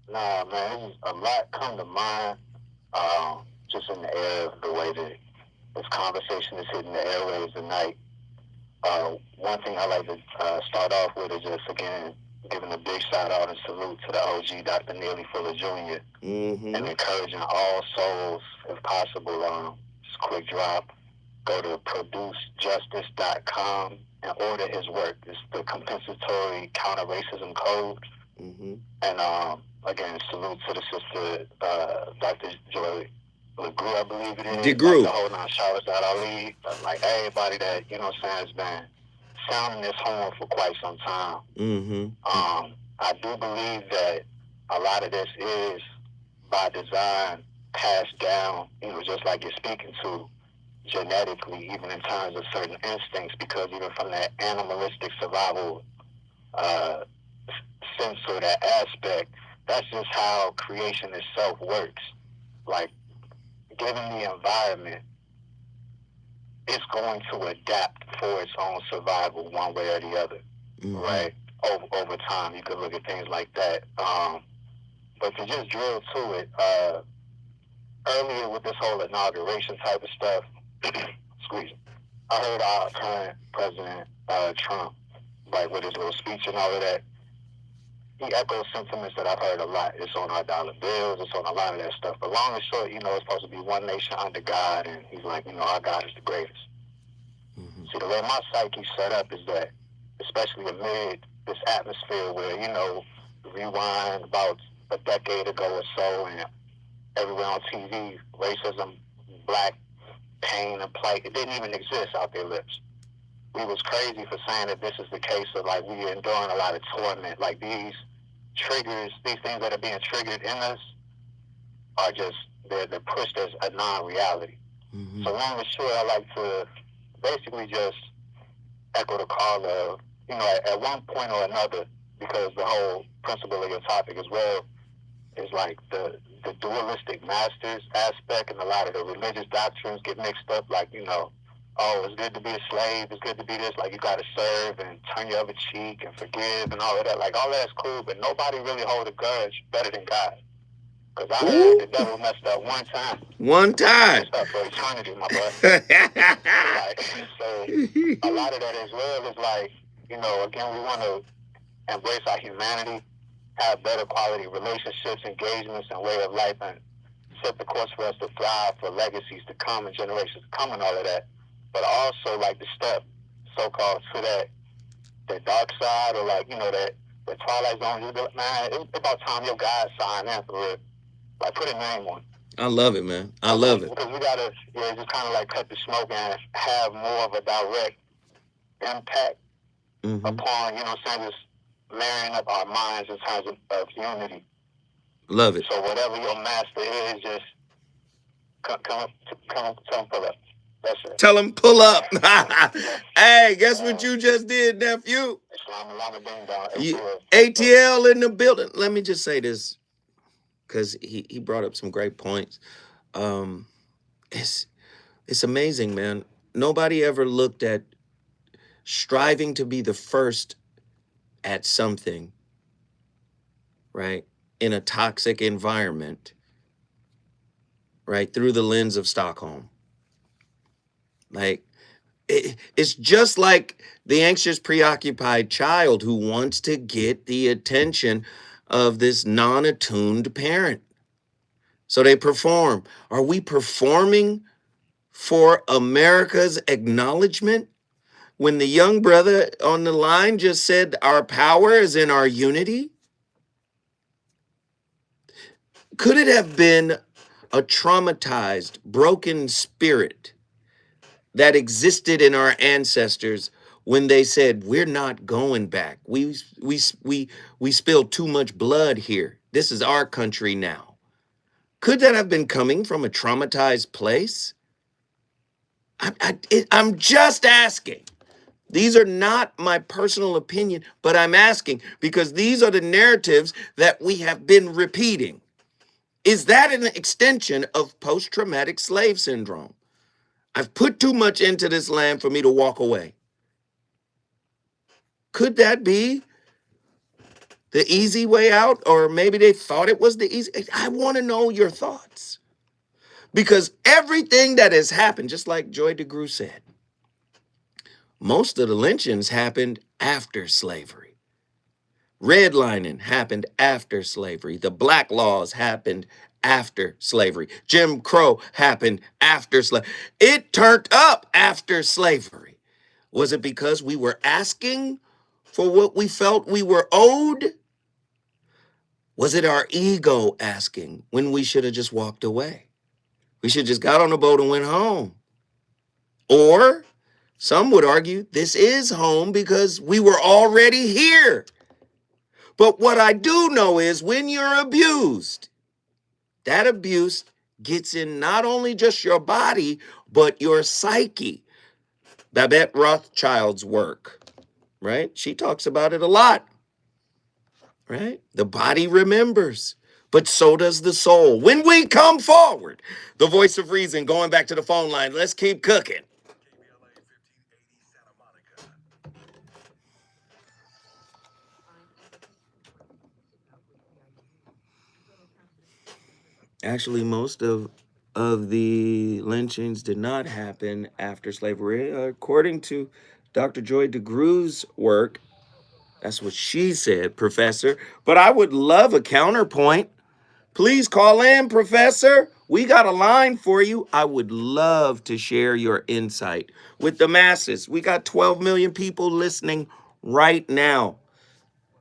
Nah, man, a lot come to mind. Just in the air, the way that this conversation is hitting the airwaves tonight. One thing I like to start off with is just, again, giving a big shout out and salute to the OG, Dr. Neely Fuller Jr., and encouraging all souls, if possible, just a quick drop, go to producejustice.com and order his work. It's the Compensatory Counter-Racism Code. And again, salute to the sister, Dr. Joy LeGrew, I believe it is. DeGrew. Like the whole non-showers that Ali, like everybody that, you know what I'm saying, has been sounding this horn for quite some time. I do believe that a lot of this is by design passed down, you know, just like you're speaking to, genetically, even in terms of certain instincts, because even from that animalistic survival sense or that aspect, that's just how creation itself works. Like, given the environment, it's going to adapt for its own survival one way or the other, right? Over time, you could look at things like that. But to just drill to it, earlier with this whole inauguration type of stuff, excuse me, I heard our current president, Trump, like with his little speech and all of that, he echoes sentiments that I've heard a lot. It's on our dollar bills, it's on a lot of that stuff. But long and short, you know, it's supposed to be one nation under God, and he's like, you know, our God is the greatest. See, the way my psyche's set up is that, especially amid this atmosphere where, you know, rewind about a decade ago or so, and everywhere on TV, racism, black pain and plight, it didn't even exist out their lips. We was crazy for saying that this is the case of, like, we are enduring a lot of torment. Like, these triggers, these things that are being triggered in us are just, they're pushed as a non-reality. So long and short, I like to basically just echo the call of, you know, at one point or another, because the whole principle of your topic as well is like the dualistic masters aspect, and a lot of the religious doctrines get mixed up, like, you know, oh, it's good to be a slave, it's good to be this, like, you got to serve and turn your other cheek and forgive and all of that. Like, all that's cool, but nobody really hold a grudge better than God. Because I heard the devil messed up one time. One time. Messed up for eternity, my boy. So a lot of that as well is like, you know, again, we want to embrace our humanity, have better quality relationships, engagements, and way of life, and set the course for us to thrive for legacies to come and generations to come and all of that. But also, like, the step, so-called, to that dark side, or, like, you know, that the twilight zone, you be like, man, it's about time your guys sign in for it. Like, put a name on it. I love it, man. I love it. Because we got to, just kind of, like, cut the smoke and have more of a direct impact upon, you know what I'm saying, just marrying up our minds in terms of unity. Love it. So whatever your master is, just come pull up. That's it. Tell him pull up. Hey, guess what you just did, nephew? ATL in the building. Let me just say this, because he brought up some great points. It's amazing, man. Nobody ever looked at striving to be the first at something, right, in a toxic environment, right, through the lens of Stockholm. Like, It's just like the anxious, preoccupied child who wants to get the attention of this non-attuned parent. So they perform. Are we performing for America's acknowledgement? When the young brother on the line just said our power is in our unity? Could it have been a traumatized, broken spirit that existed in our ancestors when they said, we're not going back. We spilled too much blood here. This is our country now. Could that have been coming from a traumatized place? I'm just asking. These are not my personal opinion, but I'm asking because these are the narratives that we have been repeating. Is that an extension of post-traumatic slave syndrome? I've put too much into this land for me to walk away. Could that be the easy way out? Or maybe they thought it was the easy. I want to know your thoughts. Because everything that has happened, just like Joy DeGruy said, most of the lynchings happened after slavery. Redlining happened after slavery. The black laws happened after slavery. Jim Crow happened after slavery. It turned up after slavery. Was it because we were asking for what we felt we were owed? Was it our ego asking when we should have just walked away? We should have just got on the boat and went home. Or some would argue this is home because we were already here. But what I do know is when you're abused, that abuse gets in not only just your body, but your psyche. Babette Rothschild's work, right? She talks about it a lot, right? The body remembers, but so does the soul. When we come forward, the voice of reason, going back to the phone line, let's keep cooking. Actually, most of the lynchings did not happen after slavery. According to Dr. Joy DeGru's work, that's what she said, Professor. But I would love a counterpoint. Please call in, Professor. We got a line for you. I would love to share your insight with the masses. We got 12 million people listening right now.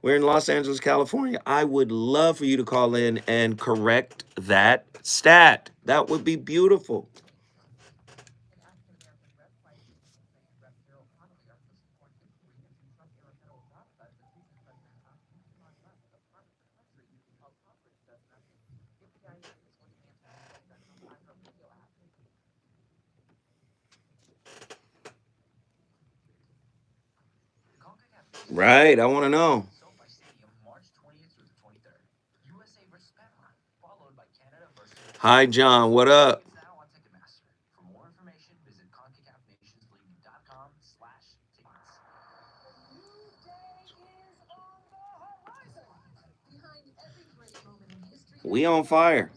We're in Los Angeles, California. I would love for you to call in and correct that stat. That would be beautiful. Right, I want to know. Hi, John. What up? We on fire.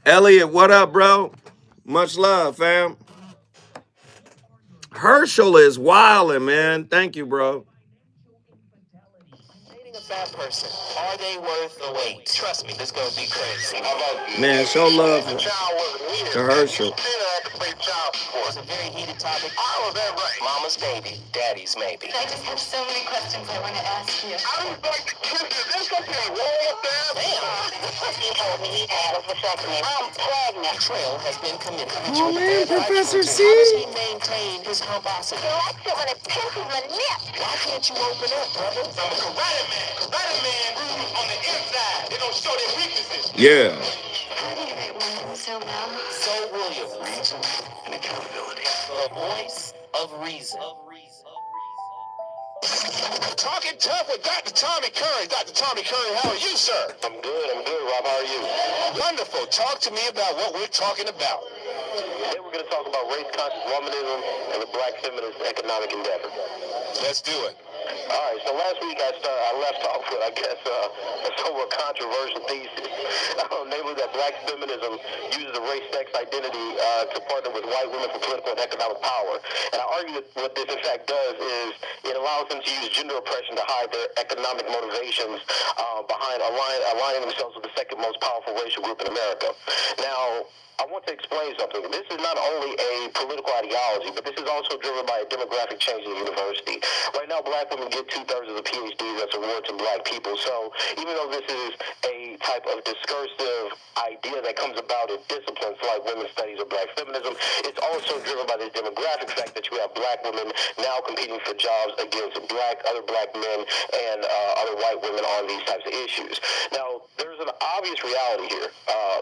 Elliot, what up, bro? Much love, fam. Herschel is wildin', man. Thank you, bro. Dating a fat person, are they worth the wait? Trust me, this gonna be crazy. Man, show love to Herschel. It's a very heated topic. Oh, is that right? Mama's baby, daddy's maybe. I just have so many questions I want to ask you. I was like, this gonna be a roll down. I'm pregnant. Betrayal has been committed. Oh, man, Professor C. How does he maintain his composite? He likes it when it pinches my lip. Why can't you open up, brother? I'm a karate man. Karate man on the inside. They don't show their weaknesses. Yeah. How do you write my name so well? So Williams. Reason and accountability. The voice of reason. Talking tough with Dr. Tommy Curry. Dr. Tommy Curry, how are you, sir? I'm good, Rob. How are you? Wonderful. Talk to me about what we're talking about. Today we're going to talk about race-conscious womanism and the black feminist economic endeavor. Let's do it. All right, so last week I left off with, I guess, a somewhat controversial thesis, namely that black feminism uses a race-sex identity to partner with white women for political and economic power. And I argue that what this in fact does is it allows them to use gender oppression to hide their economic motivations behind aligning themselves with the second most powerful racial group in America. Now, I want to explain something. This is not only a political ideology, but this is also driven by a demographic change in the university. Right now, black women get 2/3 of the PhDs that's awarded to black people. So even though this is a type of discursive idea that comes about in disciplines like women's studies or black feminism, it's also driven by this demographic fact that you have black women now competing for jobs against other black men and other white women on these types of issues. Now, there's an obvious reality here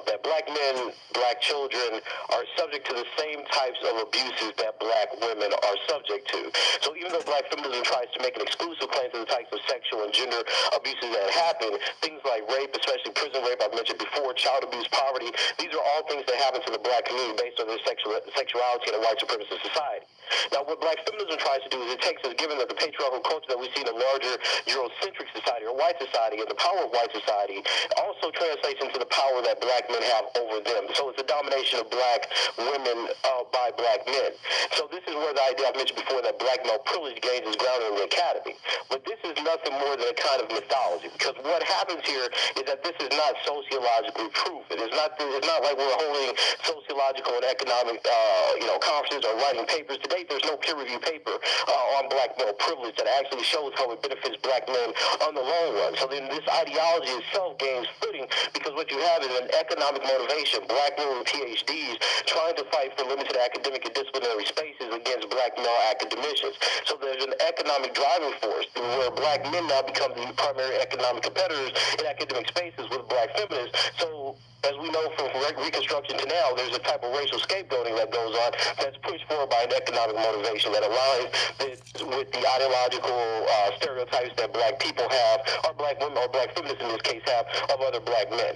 that black men, black children are subject to the same types of abuses that black women are subject to. So even though black feminism tries to make an exclusive claim to the types of sexual and gender abuses that happen, things like rape, especially prison rape, I've mentioned before, child abuse, poverty, these are all things that happen to the black community based on their sexuality in a white supremacist society. Now, what black feminism tries to do is it takes us, given that the patriarchal culture that we see in a larger Eurocentric society or white society and the power of white society also translates into the power that black men have over them. So it's a domination of black women by black men. So this is where the idea I mentioned before that black male privilege gains its ground in the academy. But this is nothing more than a kind of mythology, because what happens here is that this is not sociologically proven. It's not like we're holding sociological and economic conferences or writing papers. To date, there's no peer-reviewed paper on black male privilege that actually shows how it benefits black men on the long run. So then this ideology itself gains footing because what you have is an economic motivation. Black women with PhDs trying to fight for limited academic and disciplinary spaces against black male academicians. So there's an economic driving force where black men now become the primary economic competitors in academic spaces with black feminists. So as we know from Reconstruction to now, there's a type of racial scapegoating that goes on that's pushed forward by an economic motivation that aligns with the ideological stereotypes that black people have, or black women, or black feminists in this case have, of other black men.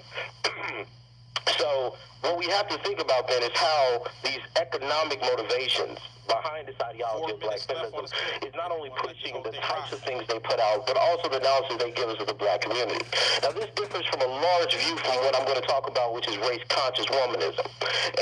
So what we have to think about then is how these economic motivations behind this ideology of black feminism is not only pushing the types of things they put out, but also the analysis they give us of the black community. Now, this differs from a large view from what I'm going to talk about, which is race-conscious womanism.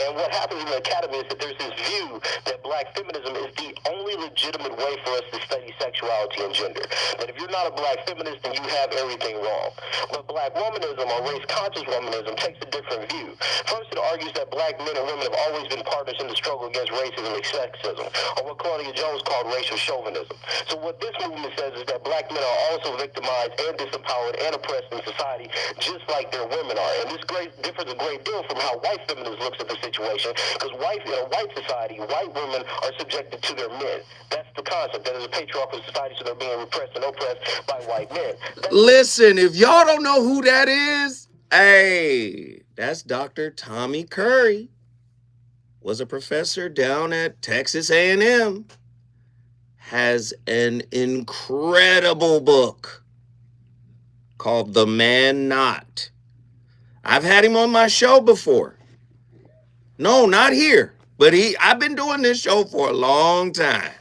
And what happens in the academy is that there's this view that black feminism is the only legitimate way for us to study sexuality and gender. That if you're not a black feminist, then you have everything wrong. But black womanism, or race-conscious womanism, takes a different view. First, it argues that black men and women have always been partners in the struggle against racism and sexism, or what Claudia Jones called racial chauvinism. So what this movement says is that black men are also victimized and disempowered and oppressed in society, just like their women are. And this differs a great deal from how white feminists looks at the situation, because in a white society, white women are subjected to their men. That's the concept. That is a patriarchal society, so they're being repressed and oppressed by white men. Listen, if y'all don't know who that is, hey, that's Dr. Tommy Curry. Was a professor down at Texas A&M. Has an incredible book called The Man Not. I've had him on my show before. No, not here, but I've been doing this show for a long time.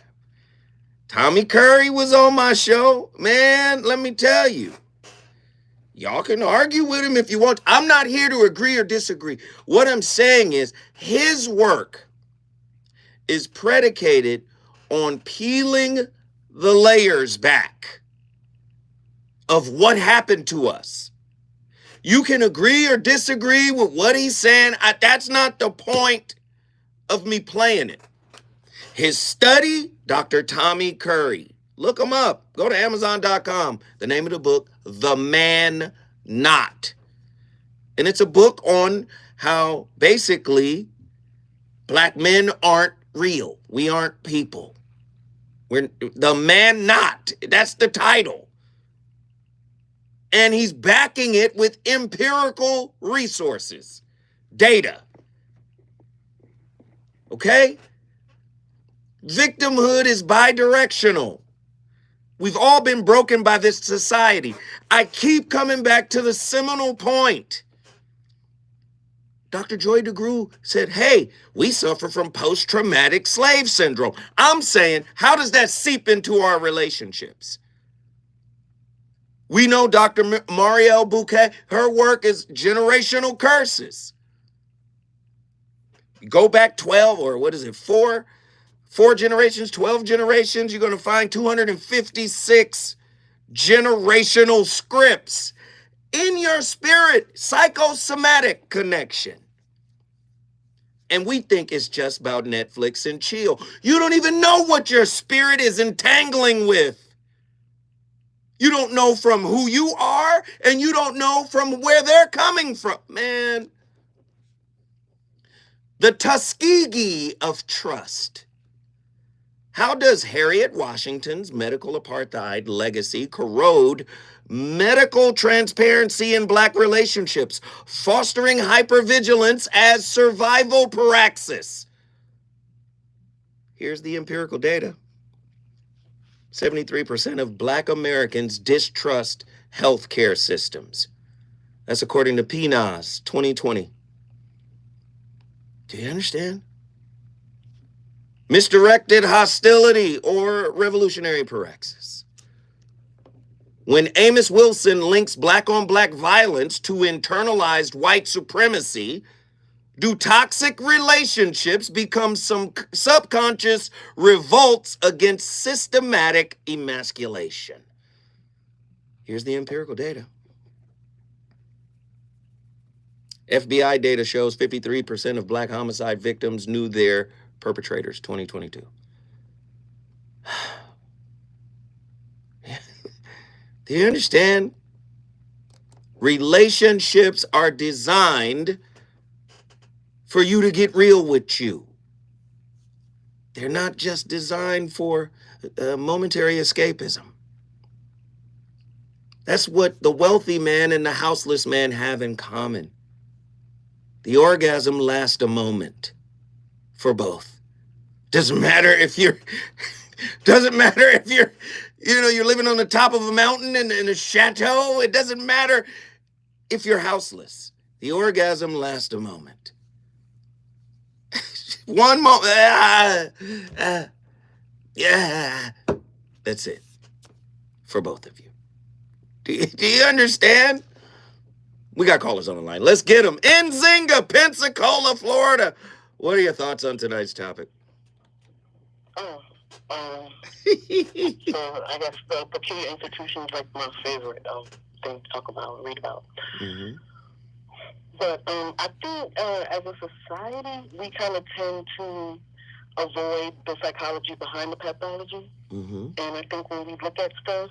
Tommy Curry was on my show. Man, let me tell you. Y'all can argue with him if you want. I'm not here to agree or disagree. What I'm saying is his work is predicated on peeling the layers back of what happened to us. You can agree or disagree with what he's saying. That's not the point of me playing it. His study, Dr. Tommy Curry. Look him up. Go to Amazon.com. The name of the book, The Man Not. And it's a book on how basically black men aren't real. We aren't people. We're the man not. That's the title. And he's backing it with empirical resources, data. Okay? Victimhood is bidirectional. We've all been broken by this society. I keep coming back to the seminal point. Dr. Joy DeGruy said, hey, we suffer from post-traumatic slave syndrome. I'm saying, how does that seep into our relationships? We know Dr. Marielle Bouquet, her work is generational curses. Go back 12, or what is it, four generations, 12 generations, you're going to find 256 generational scripts in your spirit, psychosomatic connection. And we think it's just about Netflix and chill. You don't even know what your spirit is entangling with. You don't know from who you are, and you don't know from where they're coming from. Man, the Tuskegee of trust. How does Harriet Washington's medical apartheid legacy corrode medical transparency in Black relationships, fostering hypervigilance as survival praxis? Here's the empirical data. 73% of Black Americans distrust healthcare systems. That's according to PNAS 2020. Do you understand? Misdirected hostility or revolutionary praxis. When Amos Wilson links Black on Black violence to internalized white supremacy, do toxic relationships become some subconscious revolts against systematic emasculation? Here's the empirical data. FBI data shows 53% of Black homicide victims knew their perpetrators, 2022. Do you understand? Relationships are designed for you to get real with you. They're not just designed for momentary escapism. That's what the wealthy man and the houseless man have in common. The orgasm lasts a moment for both. Doesn't matter if you're you're living on the top of a mountain in a chateau. It doesn't matter if you're houseless. The orgasm lasts a moment. One moment. Yeah. That's it. For both of you. Do you understand? We got callers on the line. Let's get them. Nzinga, Pensacola, Florida. What are your thoughts on tonight's topic? So I guess the peculiar institution is like my favorite thing to talk about, read about. Mm-hmm. But I think as a society, we kind of tend to avoid the psychology behind the pathology. Mm-hmm. And I think when we look at stuff,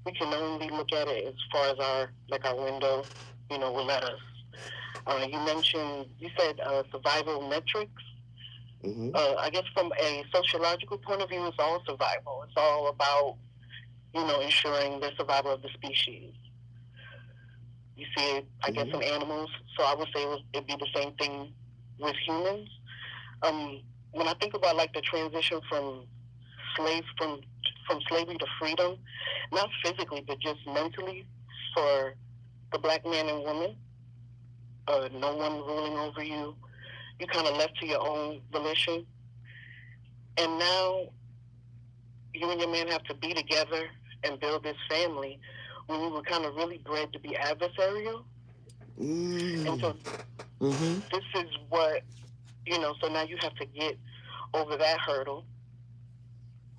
we can only look at it as far as our window, will let us. You said survival metrics. Mm-hmm. I guess from a sociological point of view, it's all survival. It's all about, ensuring the survival of the species. You see it, I guess, in animals. So I would say it'd be the same thing with humans. When I think about the transition from slavery to freedom, not physically but just mentally, for the Black man and woman, no one ruling over you. You kind of left to your own volition. And now you and your man have to be together and build this family when we were kind of really bred to be adversarial. And so this is what, so now you have to get over that hurdle.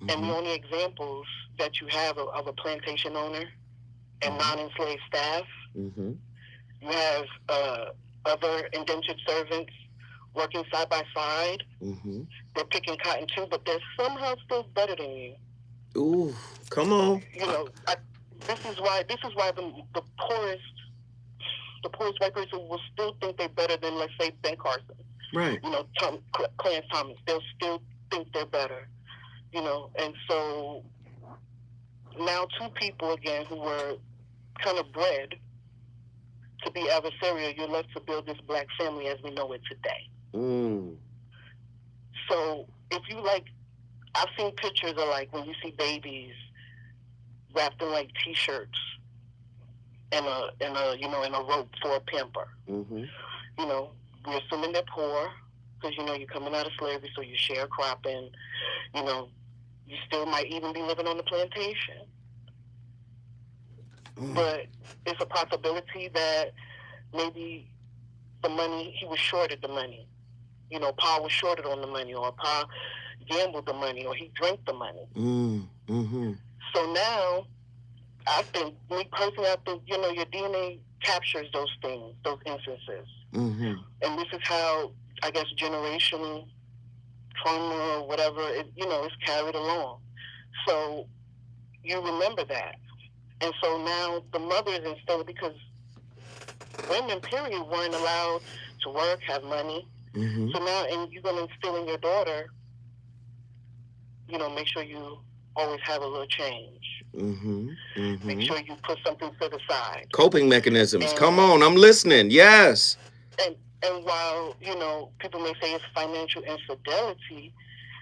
And the only examples that you have of a plantation owner and non-enslaved staff, you have other indentured servants working side by side. They're picking cotton too, but they're somehow still better than you. Ooh, come on. This is why the poorest white person will still think they're better than, let's say, Ben Carson. Right. Clarence Thomas. They'll still think they're better. And so now two people again who were kind of bred to be adversarial, you're left to build this Black family as we know it today. So if you I've seen pictures of when you see babies wrapped in like T-shirts and a rope for a pimper. Mm-hmm. You know, we're assuming they're poor because you're coming out of slavery, so you're sharecropping. You know, you still might even be living on the plantation. But it's a possibility that maybe the money, he was shorted the money. Pa was shorted on the money, or Pa gambled the money, or he drank the money. Mm-hmm. So now, me personally, I think, your DNA captures those things, those instances. Mm-hmm. And this is how, I guess, generational trauma or whatever, is carried along. So you remember that. And so now the mother is instilled, because women, period, weren't allowed to work, have money. Mm-hmm. So now, and you're going to instill in your daughter, make sure you always have a little change. Mm-hmm. Mm-hmm. Make sure you put something to the side. Coping mechanisms. Come on, I'm listening. Yes. And while, people may say it's financial infidelity,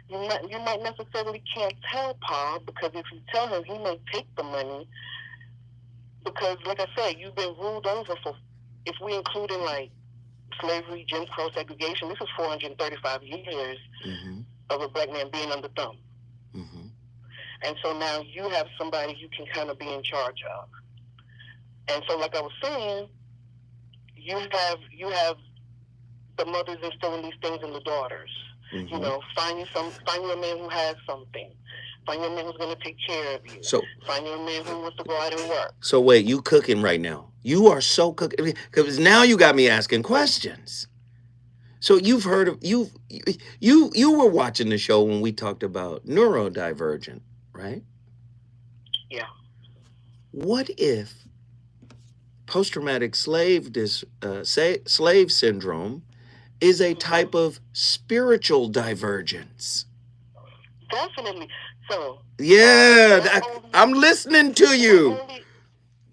you might necessarily can't tell Pa, because if you tell him, he may take the money. Because, like I said, you've been ruled over for, if we include in, like, slavery, Jim Crow, segregation, this is 435 years mm-hmm. of a black man being under thumb. Mm-hmm. And so now you have somebody you can kind of be in charge of. And so, like I was saying, you have the mothers instilling these things in the daughters. Mm-hmm. Find you a man who has something. Find you a man who's going to take care of you. So find you a man who wants to go out and work. So wait, you cooking right now? You are so cooking, because now you got me asking questions. So you've heard of you were watching the show when we talked about neurodivergent, right? Yeah. What if post-traumatic slave syndrome is a type of spiritual divergence? Definitely. So yeah, I'm listening to you.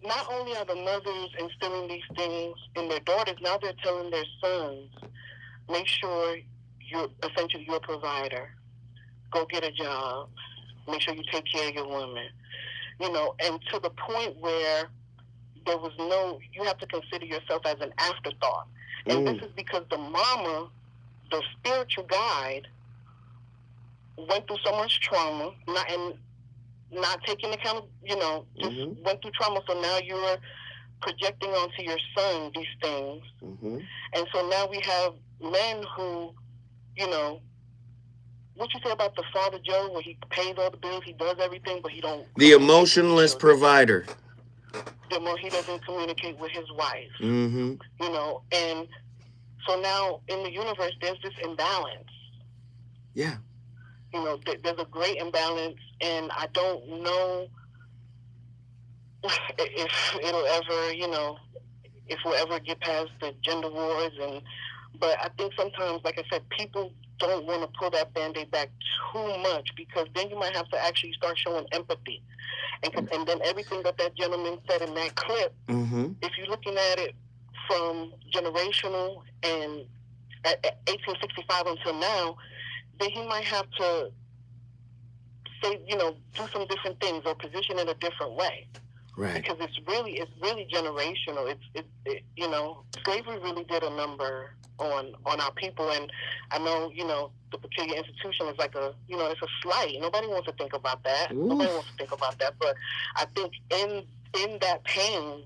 Not only are the mothers instilling these things in their daughters, now they're telling their sons, make sure you're essentially your provider. Go get a job. Make sure you take care of your woman. And to the point where there was you have to consider yourself as an afterthought. And this is because the mama, the spiritual guide, went through so much trauma, not taking account of, just went through trauma. So now you're projecting onto your son these things. Mm-hmm. And so now we have men who, what you say about the father Joe, where he pays all the bills, he does everything, but he don't. The emotionless provider. He doesn't communicate with his wife. Mm-hmm. And so now in the universe, there's this imbalance. Yeah. There's a great imbalance, and I don't know if it'll ever, if we'll ever get past the gender wars. But I think sometimes, like I said, people don't want to pull that Band-Aid back too much, because then you might have to actually start showing empathy. And then everything that gentleman said in that clip, if you're looking at it from generational and at 1865 until now, then he might have to say, do some different things or position it a different way. Right. Because it's really generational. Slavery really did a number on our people. And I know, the peculiar institution is like it's a slight. Nobody wants to think about that. Oof. Nobody wants to think about that. But I think in that pain,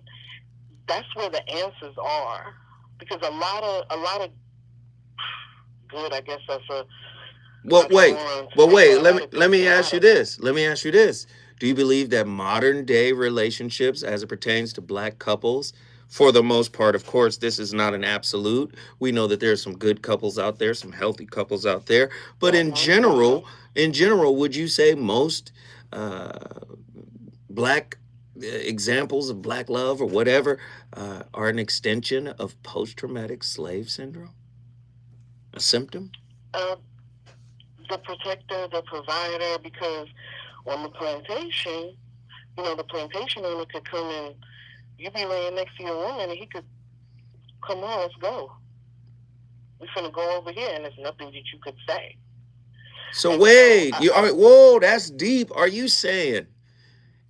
that's where the answers are. Because a lot of good, I guess that's a. Well, wait. Let me ask you this. Do you believe that modern day relationships, as it pertains to black couples, for the most part, of course, this is not an absolute. We know that there are some good couples out there, some healthy couples out there. But in general, would you say most black examples of black love or whatever are an extension of post-traumatic slave syndrome? A symptom? The protector, the provider, because on the plantation, the plantation owner could come and you be laying next to your woman and he could, come on, let's go. We're finna go over here, and there's nothing that you could say. So wait, whoa, that's deep. Are you saying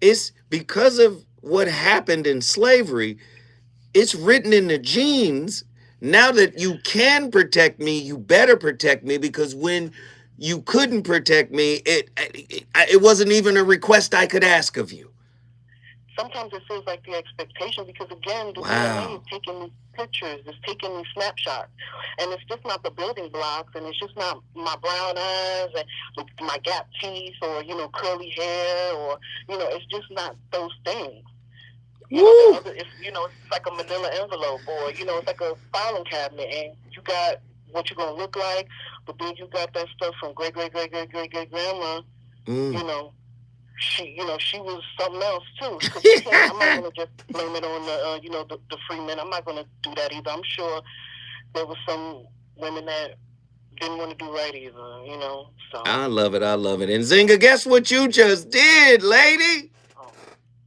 It's because of what happened in slavery. It's written in the genes. Now that you can protect me, you better protect me, because when you couldn't protect me, it wasn't even a request I could ask of you. Sometimes it feels like the expectation, because again, the Wow. DNA is taking these pictures, it's taking these snapshots, and it's just not the building blocks, and it's just not my brown eyes and my gap teeth, or curly hair, or it's just not those things. It's like a manila envelope, or it's like a filing cabinet, and you got what you're gonna look like, but then you got that stuff from great grandma. She was something else too. Because I'm not gonna just blame it on the free men. I'm not gonna do that either. I'm sure there was some women that didn't want to do right either. So I love it. And Zinga, guess what you just did, lady?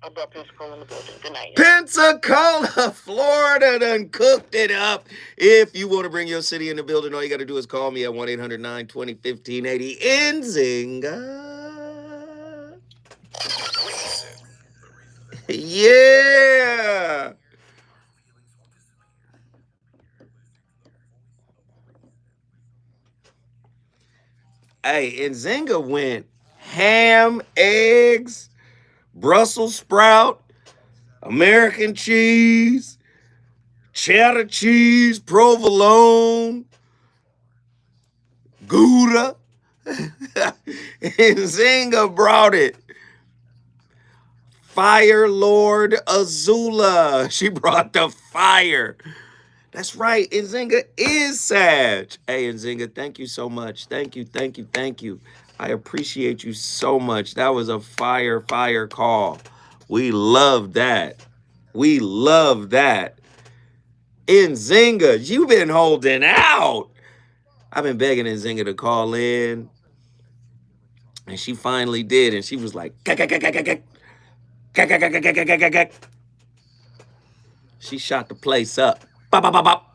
I brought Pensacola in the building. Good night. Pensacola, Florida done cooked it up. If you want to bring your city in the building, all you got to do is call me at 1-800-920-1580 in Zinga. Yeah. Hey, and Zinga went ham, eggs, Brussels sprout, American cheese, cheddar cheese, provolone, Gouda. And Zinga brought it. Fire Lord Azula. She brought the fire. That's right. Nzinga is Sag. Hey, Nzinga, thank you so much. Thank you. I appreciate you so much. That was a fire call. We love that. Nzinga, you've been holding out. I've been begging Nzinga to call in, and she finally did, and she was like, she shot the place up. Bop, bop, bop, bop.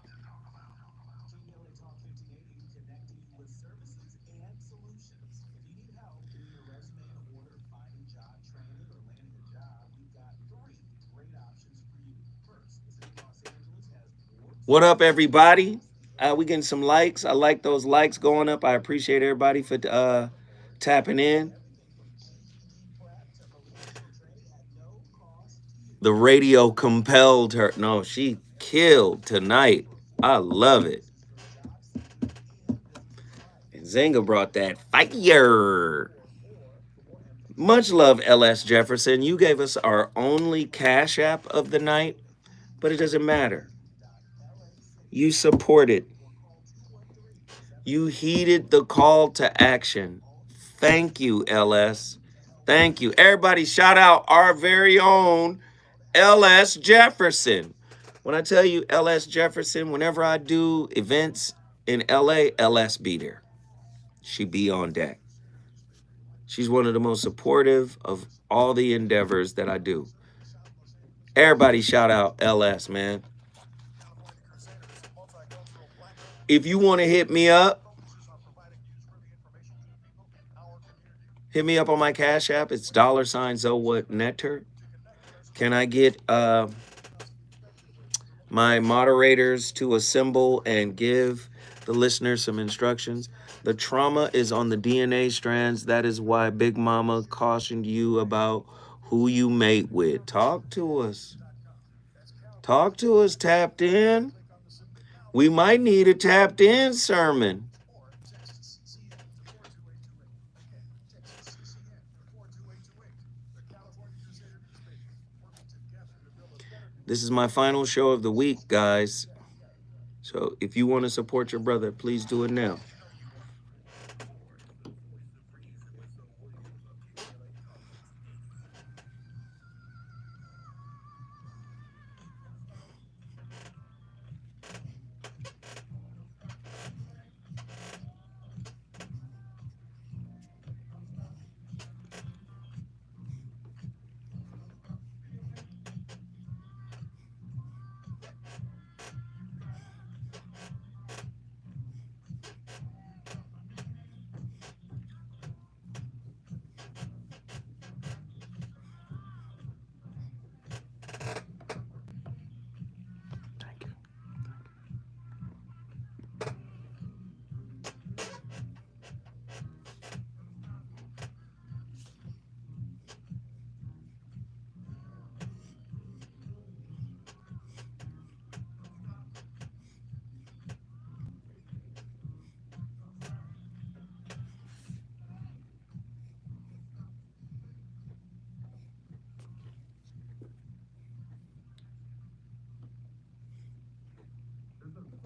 What up, everybody? We getting some likes. I like those likes going up. I appreciate everybody for tapping in. The radio compelled her. No, she killed tonight. I love it. And Zinga brought that fire. Much love, LS Jefferson. You gave us our only Cash App of the night, but it doesn't matter. You supported. You heeded the call to action. Thank you, LS. Thank you. Everybody, shout out our very own LS Jefferson. When I tell you LS Jefferson, whenever I do events in LA, LS be there. She be on deck. She's one of the most supportive of all the endeavors that I do. Everybody shout out LS, man. If you want to hit me up on my Cash App. It's $Zowhatnetter. Can I get my moderators to assemble and give the listeners some instructions? The trauma is on the DNA strands. That is why Big Mama cautioned you about who you mate with. Talk to us. Tapped in. We might need a tapped in sermon. This is my final show of the week, guys. So if you want to support your brother, please do it now.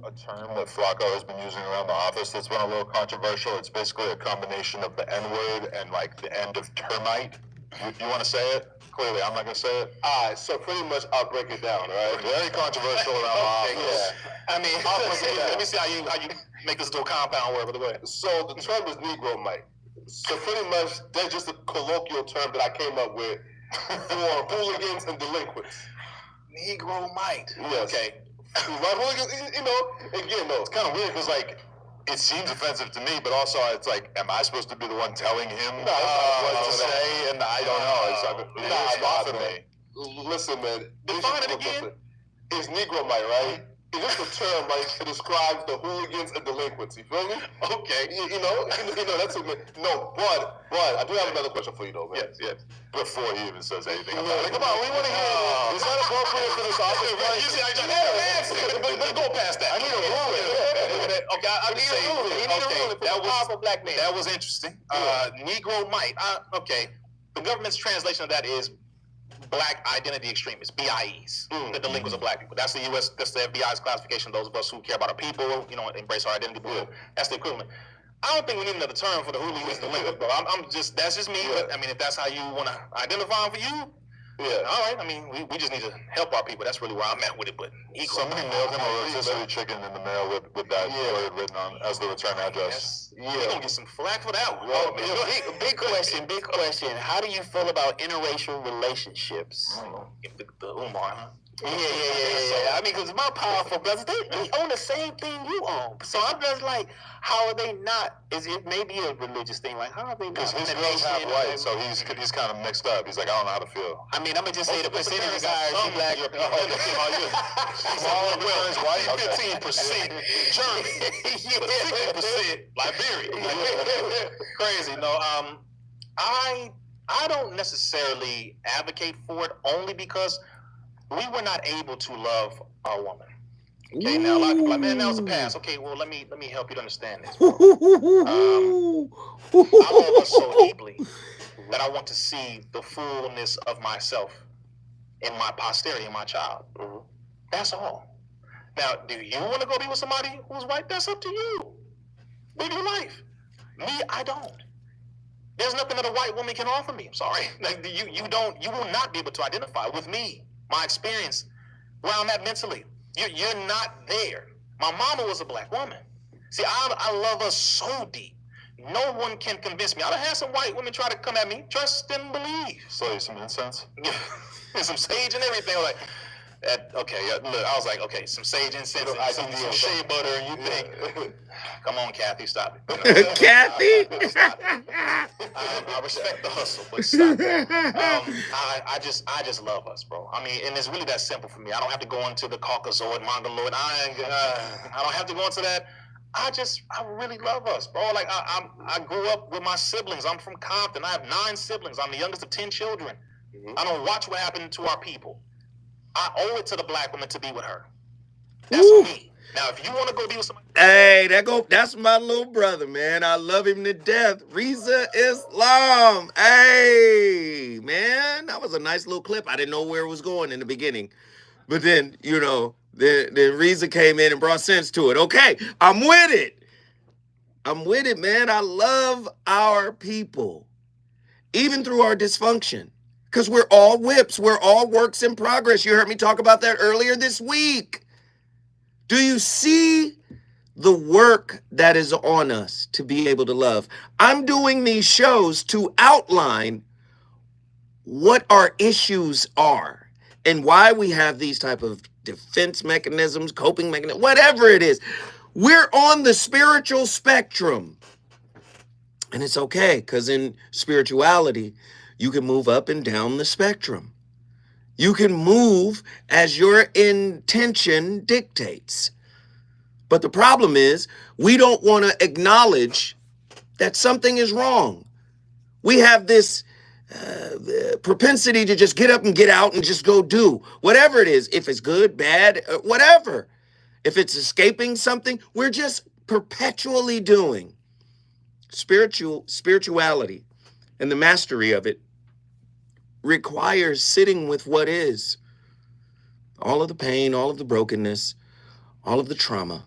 a term that Flacco has been using around the office that's been a little controversial. It's basically a combination of the N-word and like the end of termite. You want to say it? Clearly, I'm not going to say it. All right, so pretty much I'll break it down, right? Very controversial around the office. Yeah. I mean, let me see how you make this into a compound word, but go ahead. So the term is Negro Mite. So pretty much that's just a colloquial term that I came up with for hooligans and delinquents. Negro Mite. Yes. Okay. Right, hooligans, you know, again, though. It's kind of weird because like it seems offensive to me, but also it's like, am I supposed to be the one telling him what to say? And I don't know. It's not for me. Listen, man. Define it again. It's Negro Mite, right? It's just a term, right, that describes the hooligans and delinquents. You feel me? Okay. You know, that's a no. But I do have another question for you, though, man. Yes. Before he even says anything about it. Come on, we want to hear it. Is that appropriate for this office? You see, I let's go past that. I need a ruling. Okay, I need a ruling. That was powerful black man. That was interesting. Negro Mite. Okay. The government's translation of that is Black Identity Extremists, BIEs, the delinquents of black people. That's the U.S. That's the FBI's classification. Those of us who care about our people, you know, embrace our identity. That's the equivalent. I don't think we need another term for the hooligans delinquents, bro. That's just me. But I mean, if that's how you want to identify them for you, all right. I mean, we just need to help our people. That's really where I'm at with it. But somebody mailed him a rotisserie chicken in the mail with that word written on as the return address. We're gonna get some flack for that one. Big question. How do you feel about interracial relationships? The Umar, huh? Yeah. I mean, because my powerful brothers, they own the same thing you own. So I'm just like, how are they not? Is it maybe a religious thing? Like, how are they not? Because his girl's half white, so he's kind of mixed up. He's like, I don't know how to feel. I mean, I'm gonna just say the percentage of guys who black. Small returns white. 15% German, 60% Liberian. Crazy. No, I don't necessarily advocate for it only because we were not able to love our woman. Okay, now a lot of people are like, man, that was a pass. Okay, well, let me help you to understand this. I love her so deeply that I want to see the fullness of myself in my posterity, in my child. That's all. Now, do you want to go be with somebody who's white? That's up to you. Live your life. Me, I don't. There's nothing that a white woman can offer me. I'm sorry. Like, you will not be able to identify with me, my experience, where I'm at mentally. You're not there. My mama was a black woman. See, I love her so deep. No one can convince me. I've had some white women try to come at me. Trust and believe. So some incense? And some sage and everything. Like, look, I was like, okay, some sage incense and some shea butter, and you think, come on, Kathy, stop it. Kathy? Stop it. I respect the hustle, but stop it. I just love us, bro. I mean, and it's really that simple for me. I don't have to go into the Caucasoid, Mongoloid. I don't have to go into that. I really love us, bro. Like, I grew up with my siblings. I'm from Compton. I have 9 siblings. I'm the youngest of 10 children. I don't watch what happened to our people. I owe it to the black woman to be with her. That's me. Now, if you want to go be with somebody, hey, that's my little brother, man. I love him to death. Reza Islam. Hey, man, that was a nice little clip. I didn't know where it was going in the beginning, but then then Reza came in and brought sense to it. Okay, I'm with it, man. I love our people, even through our dysfunction. Because we're all whips. We're all works in progress. You heard me talk about that earlier this week. Do you see the work that is on us to be able to love? I'm doing these shows to outline what our issues are and why we have these type of defense mechanisms, coping mechanisms, whatever it is. We're on the spiritual spectrum. And it's okay, because in spirituality, you can move up and down the spectrum. You can move as your intention dictates. But the problem is, we don't want to acknowledge that something is wrong. We have this propensity to just get up and get out and just go do whatever it is. If it's good, bad, whatever. If it's escaping something, we're just perpetually doing. Spirituality and the mastery of it requires sitting with what is. All of the pain, all of the brokenness, all of the trauma,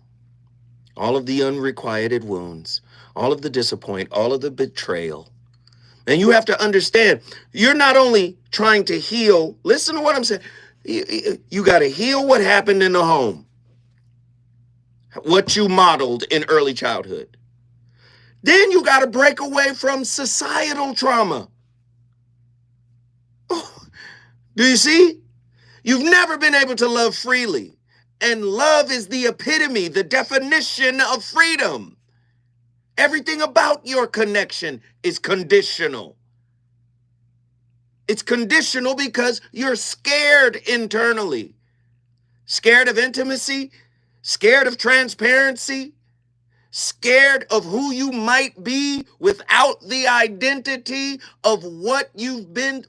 all of the unrequited wounds, all of the disappointment, all of the betrayal. And you have to understand, you're not only trying to heal, listen to what I'm saying. You got to heal what happened in the home, what you modeled in early childhood. Then you got to break away from societal trauma. Do you see? You've never been able to love freely. And love is the epitome, the definition of freedom. Everything about your connection is conditional. It's conditional because you're scared internally. Scared of intimacy, scared of transparency, scared of who you might be without the identity of what you've been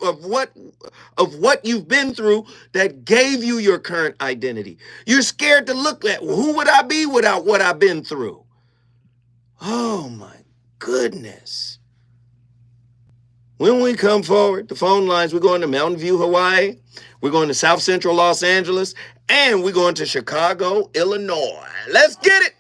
through that gave you your current identity. You're scared to look at who would I be without what I've been through. Oh my goodness. When we come forward, the phone lines, we're going to Mountain View, Hawaii. We're going to South Central Los Angeles, and we're going to Chicago, Illinois. Let's get it.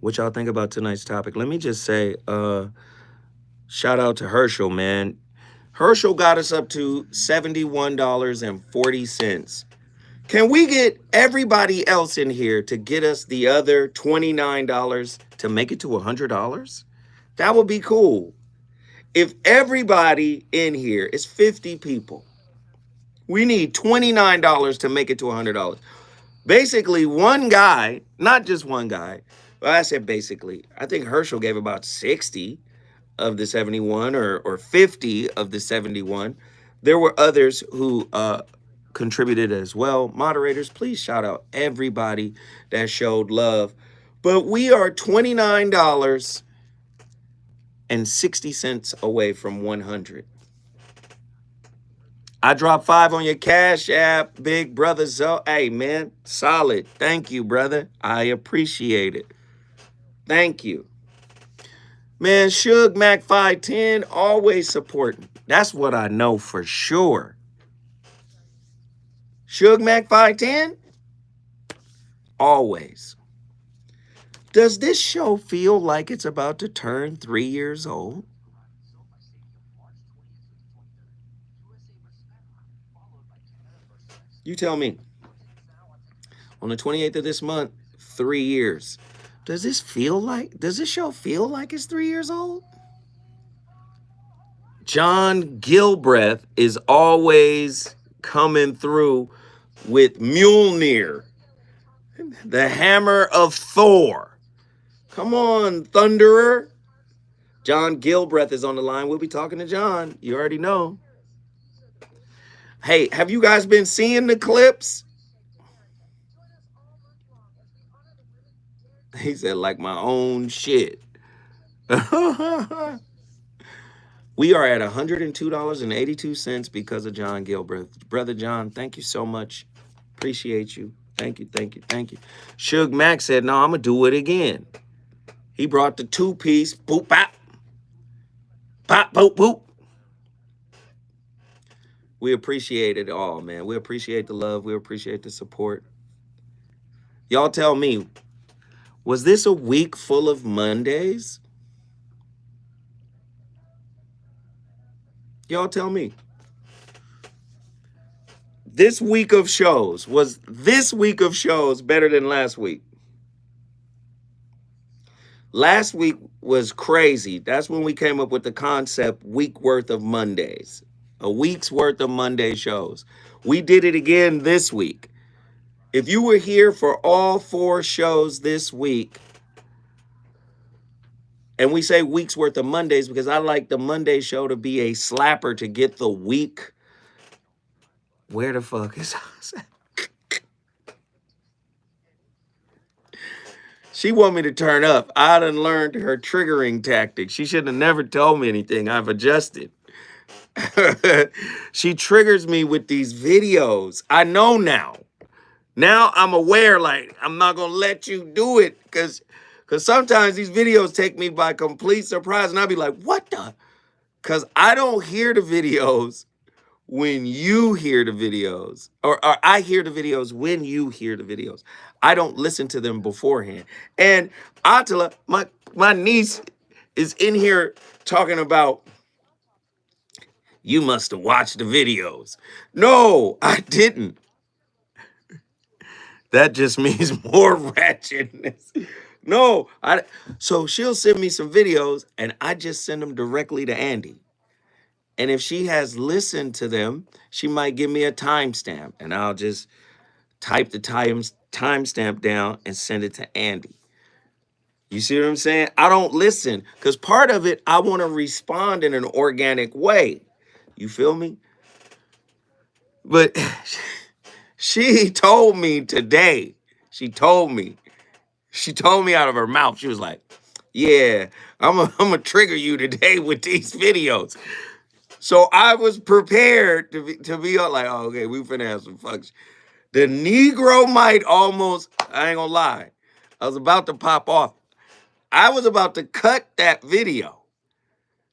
What y'all think about tonight's topic? Let me just say, shout out to Herschel, man. Herschel got us up to $71.40. Can we get everybody else in here to get us the other $29 to make it to $100? That would be cool. If everybody in here is 50 people, we need $29 to make it to $100. Basically, one guy, not just one guy, well, I said basically, I think Herschel gave about 60 of the 71 or 50 of the 71. There were others who contributed as well. Moderators, please shout out everybody that showed love. But we are $29.60 away from 100. I dropped 5 on your Cash App, big brother. Hey, man, solid. Thank you, brother. I appreciate it. Thank you. Man, Suge Mac 510, always supporting. That's what I know for sure. Suge Mac 510, always. Does this show feel like it's about to turn 3 years old? You tell me. On the 28th of this month, 3 years. Does this show feel like it's 3 years old? John Gilbreth is always coming through with Mjolnir, the hammer of Thor. Come on, Thunderer. John Gilbreth is on the line. We'll be talking to John. You already know. Hey, have you guys been seeing the clips? He said, like my own shit. We are at $102.82 because of John Gilbreth. Brother John, thank you so much. Appreciate you. Thank you, thank you, thank you. Suge Mac said, no, I'm going to do it again. He brought the 2-piece, boop, bop. Pop, boop, boop. We appreciate it all, man. We appreciate the love. We appreciate the support. Y'all tell me, was this a week full of Mondays? Y'all tell me. Was this week of shows better than last week? Last week was crazy. That's when we came up with the concept week worth of Mondays. A week's worth of Monday shows. We did it again this week. If you were here for all 4 shows this week, and we say week's worth of Mondays because I like the Monday show to be a slapper to get the week. Where the fuck is us? She want me to turn up. I done learned her triggering tactic. She should have never told me anything. I've adjusted. She triggers me with these videos. I know now. Now I'm aware, like, I'm not going to let you do it because sometimes these videos take me by complete surprise and I'll be like, what the? Because I don't hear the videos when you hear the videos, or I hear the videos when you hear the videos. I don't listen to them beforehand. And Attila, my niece is in here talking about, you must have watched the videos. No, I didn't. That just means more ratchetness. No, so she'll send me some videos and I just send them directly to Andy. And if she has listened to them, she might give me a timestamp and I'll just type the timestamp down and send it to Andy. You see what I'm saying? I don't listen because part of it, I want to respond in an organic way. You feel me? But she told me today, she told me out of her mouth, she was like, yeah, I'm gonna trigger you today with these videos. So I was prepared to be like, oh, okay, we finna have some fucks. The Negro might almost, I ain't gonna lie, I was about to pop off. I was about to cut that video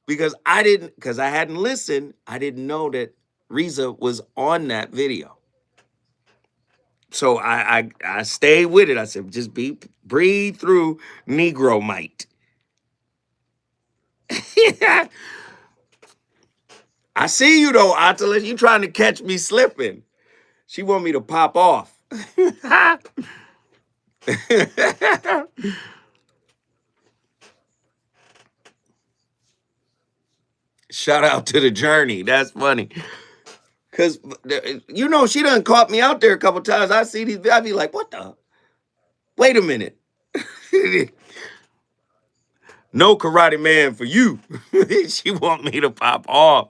because I hadn't listened. I didn't know that Reza was on that video. So I stayed with it. I said, just breathe through Negro might. I see you though, Attila. You trying to catch me slipping. She want me to pop off. Shout out to the journey. That's funny. Cause she done caught me out there a couple times. I see these, I be like, what the? Wait a minute. No Karate Man for you. She want me to pop off.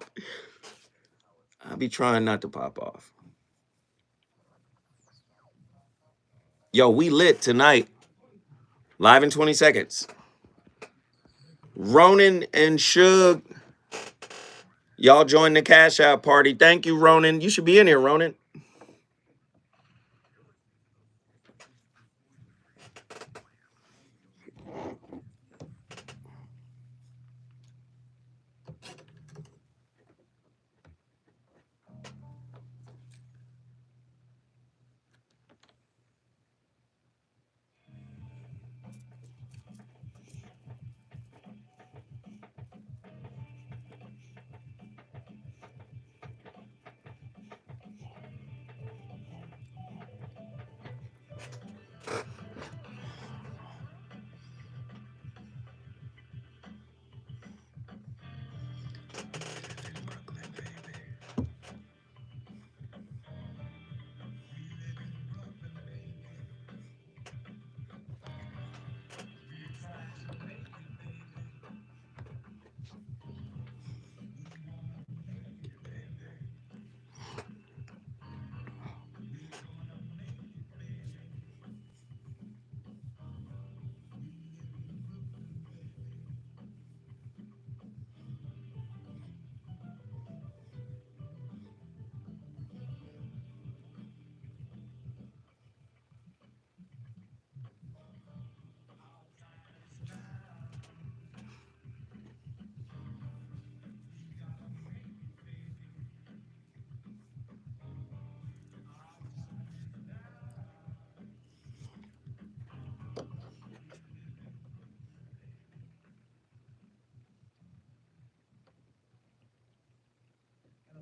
I be trying not to pop off. Yo, we lit tonight. Live in 20 seconds. Ronan and Suge, y'all join the Cash Out party. Thank you, Ronan. You should be in here, Ronan.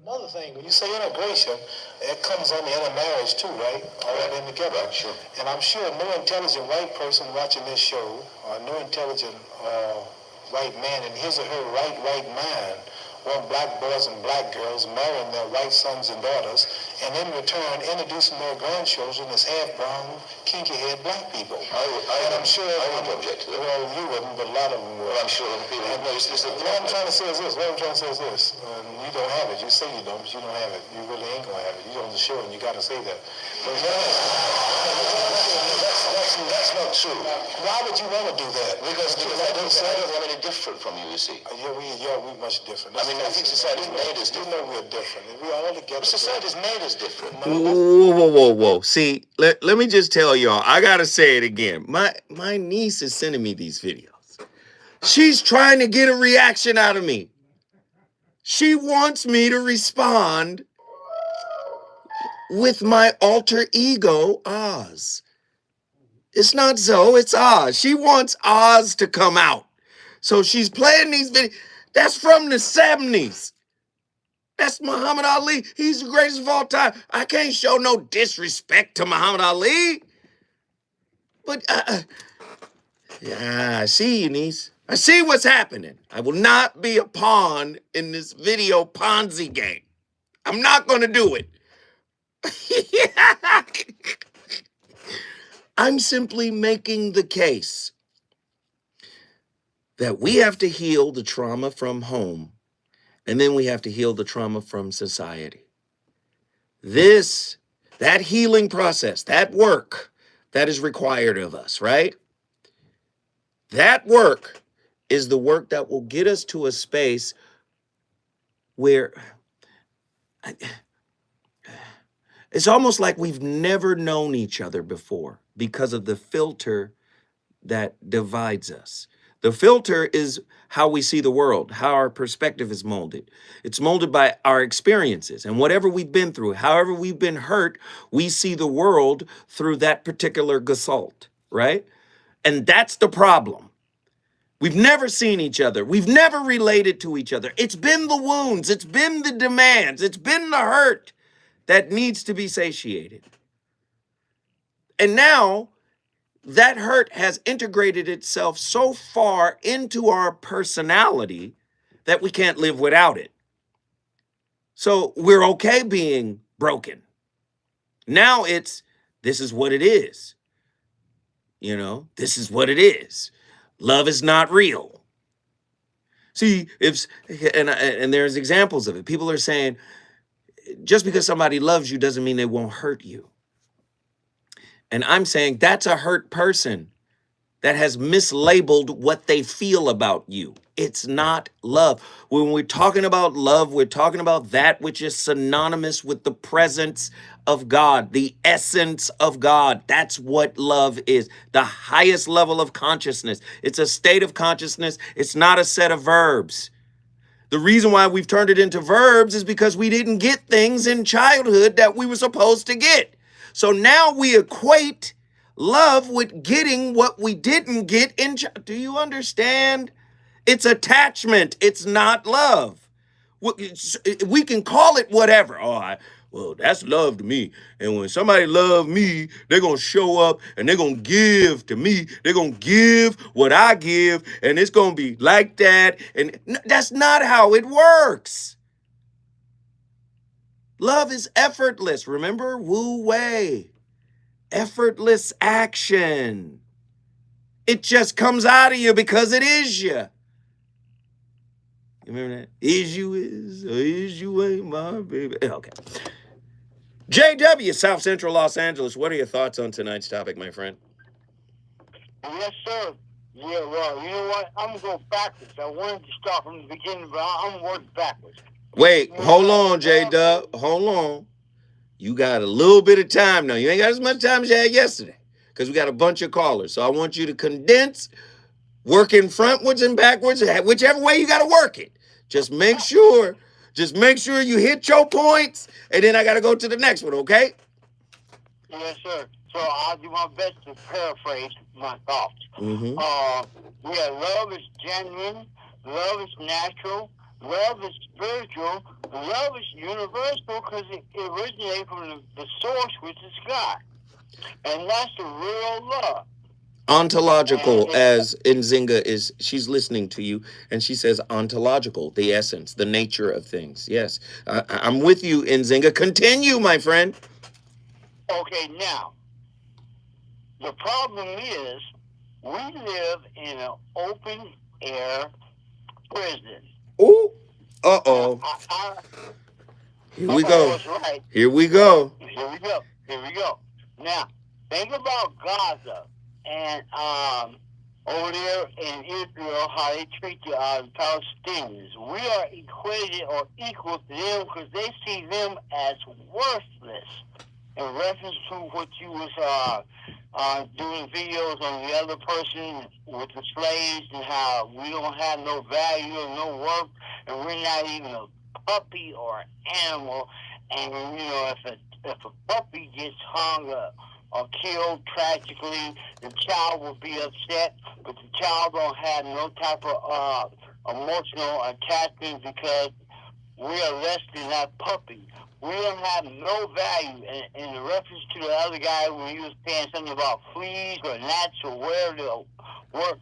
Another thing, when you say integration, it comes on the intermarriage too, right? All that in together. Right, sure. And I'm sure no intelligent white person watching this show, or no intelligent white man in his or her right mind, want black boys and black girls marrying their white sons and daughters, and in return introducing their grandchildren as half-brown, kinky-haired black people. I'm sure I wouldn't object to that. Well, you wouldn't, but a lot of them would. Well, I'm sure the people. What I'm trying to say is this. You don't have it. You say you don't, but you don't have it. You really ain't gonna have it. You don't show it, and you got to say that. But that's not true. Why would you want to do that? Because women are different from you, you see. we much different. I mean, I think society's made us different. You know we're different. If we all together. Society's made us different. Whoa. See, let me just tell y'all, I gotta say it again. My niece is sending me these videos. She's trying to get a reaction out of me. She wants me to respond with my alter ego, Oz. It's not Zoe, it's Oz. She wants Oz to come out. So she's playing these videos. That's from the 70s. That's Muhammad Ali. He's the greatest of all time. I can't show no disrespect to Muhammad Ali. But, yeah, I see you, niece. I see what's happening. I will not be a pawn in this video Ponzi game. I'm not going to do it. I'm simply making the case that we have to heal the trauma from home, and then we have to heal the trauma from society. That healing process, that work that is required of us, right? That work is the work that will get us to a space where it's almost like we've never known each other before because of the filter that divides us. The filter is how we see the world, how our perspective is molded. It's molded by our experiences and whatever we've been through, however we've been hurt, we see the world through that particular gestalt, right? And that's the problem. We've never seen each other. We've never related to each other. It's been the wounds. It's been the demands. It's been the hurt that needs to be satiated. And now that hurt has integrated itself so far into our personality that we can't live without it. So we're okay being broken. Now this is what it is. This is what it is. Love is not real. See, and there's examples of it. People are saying, just because somebody loves you doesn't mean they won't hurt you. And I'm saying that's a hurt person that has mislabeled what they feel about you. It's not love. When we're talking about love, we're talking about that which is synonymous with the presence of God, the essence of God. That's what love is, the highest level of consciousness. It's a state of consciousness. It's not a set of verbs. The reason why we've turned it into verbs is because we didn't get things in childhood that we were supposed to get. So now we equate love with getting what we didn't get in childhood. Do you understand? It's attachment. It's not love. We can call it whatever. Well, that's love to me. And when somebody loves me, they're going to show up and they're going to give to me. They're going to give what I give, and it's going to be like that. And that's not how it works. Love is effortless. Remember? Wu Wei. Effortless action. It just comes out of you because it is you. You remember that? Is you is, or is you ain't my baby. Okay. JW, South Central Los Angeles. What are your thoughts on tonight's topic, my friend? Yes, sir. Yeah, well, you know what? I'm going to go backwards. I wanted to start from the beginning, but I'm going to work backwards. Wait, hold on, J-Dub. Hold on. You got a little bit of time now. You ain't got as much time as you had yesterday because we got a bunch of callers. So I want you to condense, working frontwards and backwards, whichever way you got to work it. Just make sure you hit your points, and then I got to go to the next one, okay? Yes, sir. So I'll do my best to paraphrase my thoughts. Mm-hmm. Love is genuine. Love is natural. Love is spiritual. Love is universal because it originates from the source, which is God. And that's the real love. Ontological, as Nzinga she's listening to you, and she says ontological, the essence, the nature of things. Yes, I'm with you, Nzinga. Continue, my friend. Okay, now, the problem is we live in an open-air prison. Ooh, uh-oh. Here we go. Right. Here we go. Here we go. Now, think about Gaza and over there in Israel, how they treat the Palestinians. We are equated or equal to them because they see them as worthless. In reference to what you was doing videos on the other person with the slaves and how we don't have no value or no worth, and we're not even a puppy or an animal. And you know, if a puppy gets hung up or killed tragically, the child will be upset, but the child don't have no type of emotional attachment because we are less than that puppy. We don't have no value. In the reference to the other guy when he was saying something about fleas or gnats or where to work.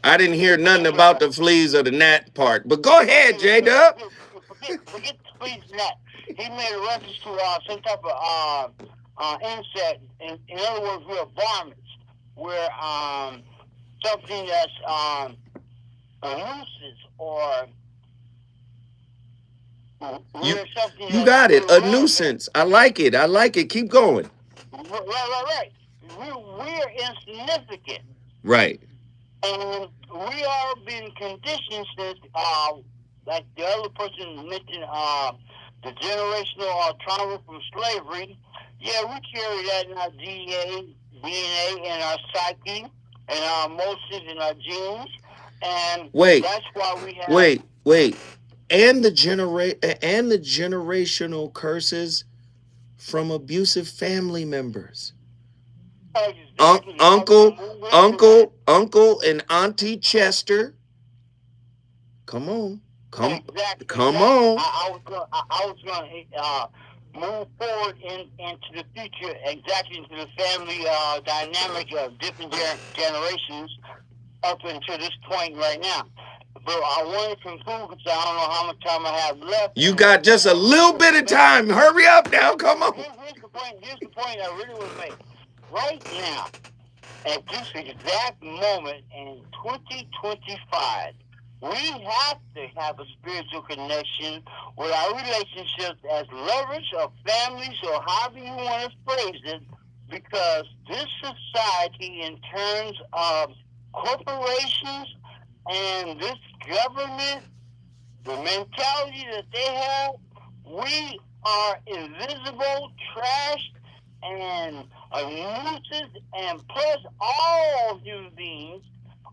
I didn't hear nothing about the fleas or the gnat part, but go ahead, J-Dub. Forget the fleas and gnats. He made a reference to some type of insect. In other words, we're varmints. We're something that's a nuisance or You got it. A nuisance. I like it. I like it. Keep going. Right. We're insignificant. Right. And we are being conditioned since, like the other person mentioned, the generational trauma from slavery. Yeah, we carry that in our DNA, in our psyche, in our emotions, in our genes. And that's why we have... Wait. And the generational curses from abusive family members. Exactly. Uncle and Auntie Chester. Come on. Come on. I was going to move forward into the future, exactly into the family dynamic of different generations up until this point right now. But I want to conclude because I don't know how much time I have left. You got just a little bit of time. Hurry up now. Come on. Here's the point I really want to make. Right now, at this exact moment in 2025, we have to have a spiritual connection with our relationships as lovers or families or however you want to phrase it, because this society, in terms of corporations and this government, the mentality that they have, we are invisible, trash, and a nuisance, and plus all human beings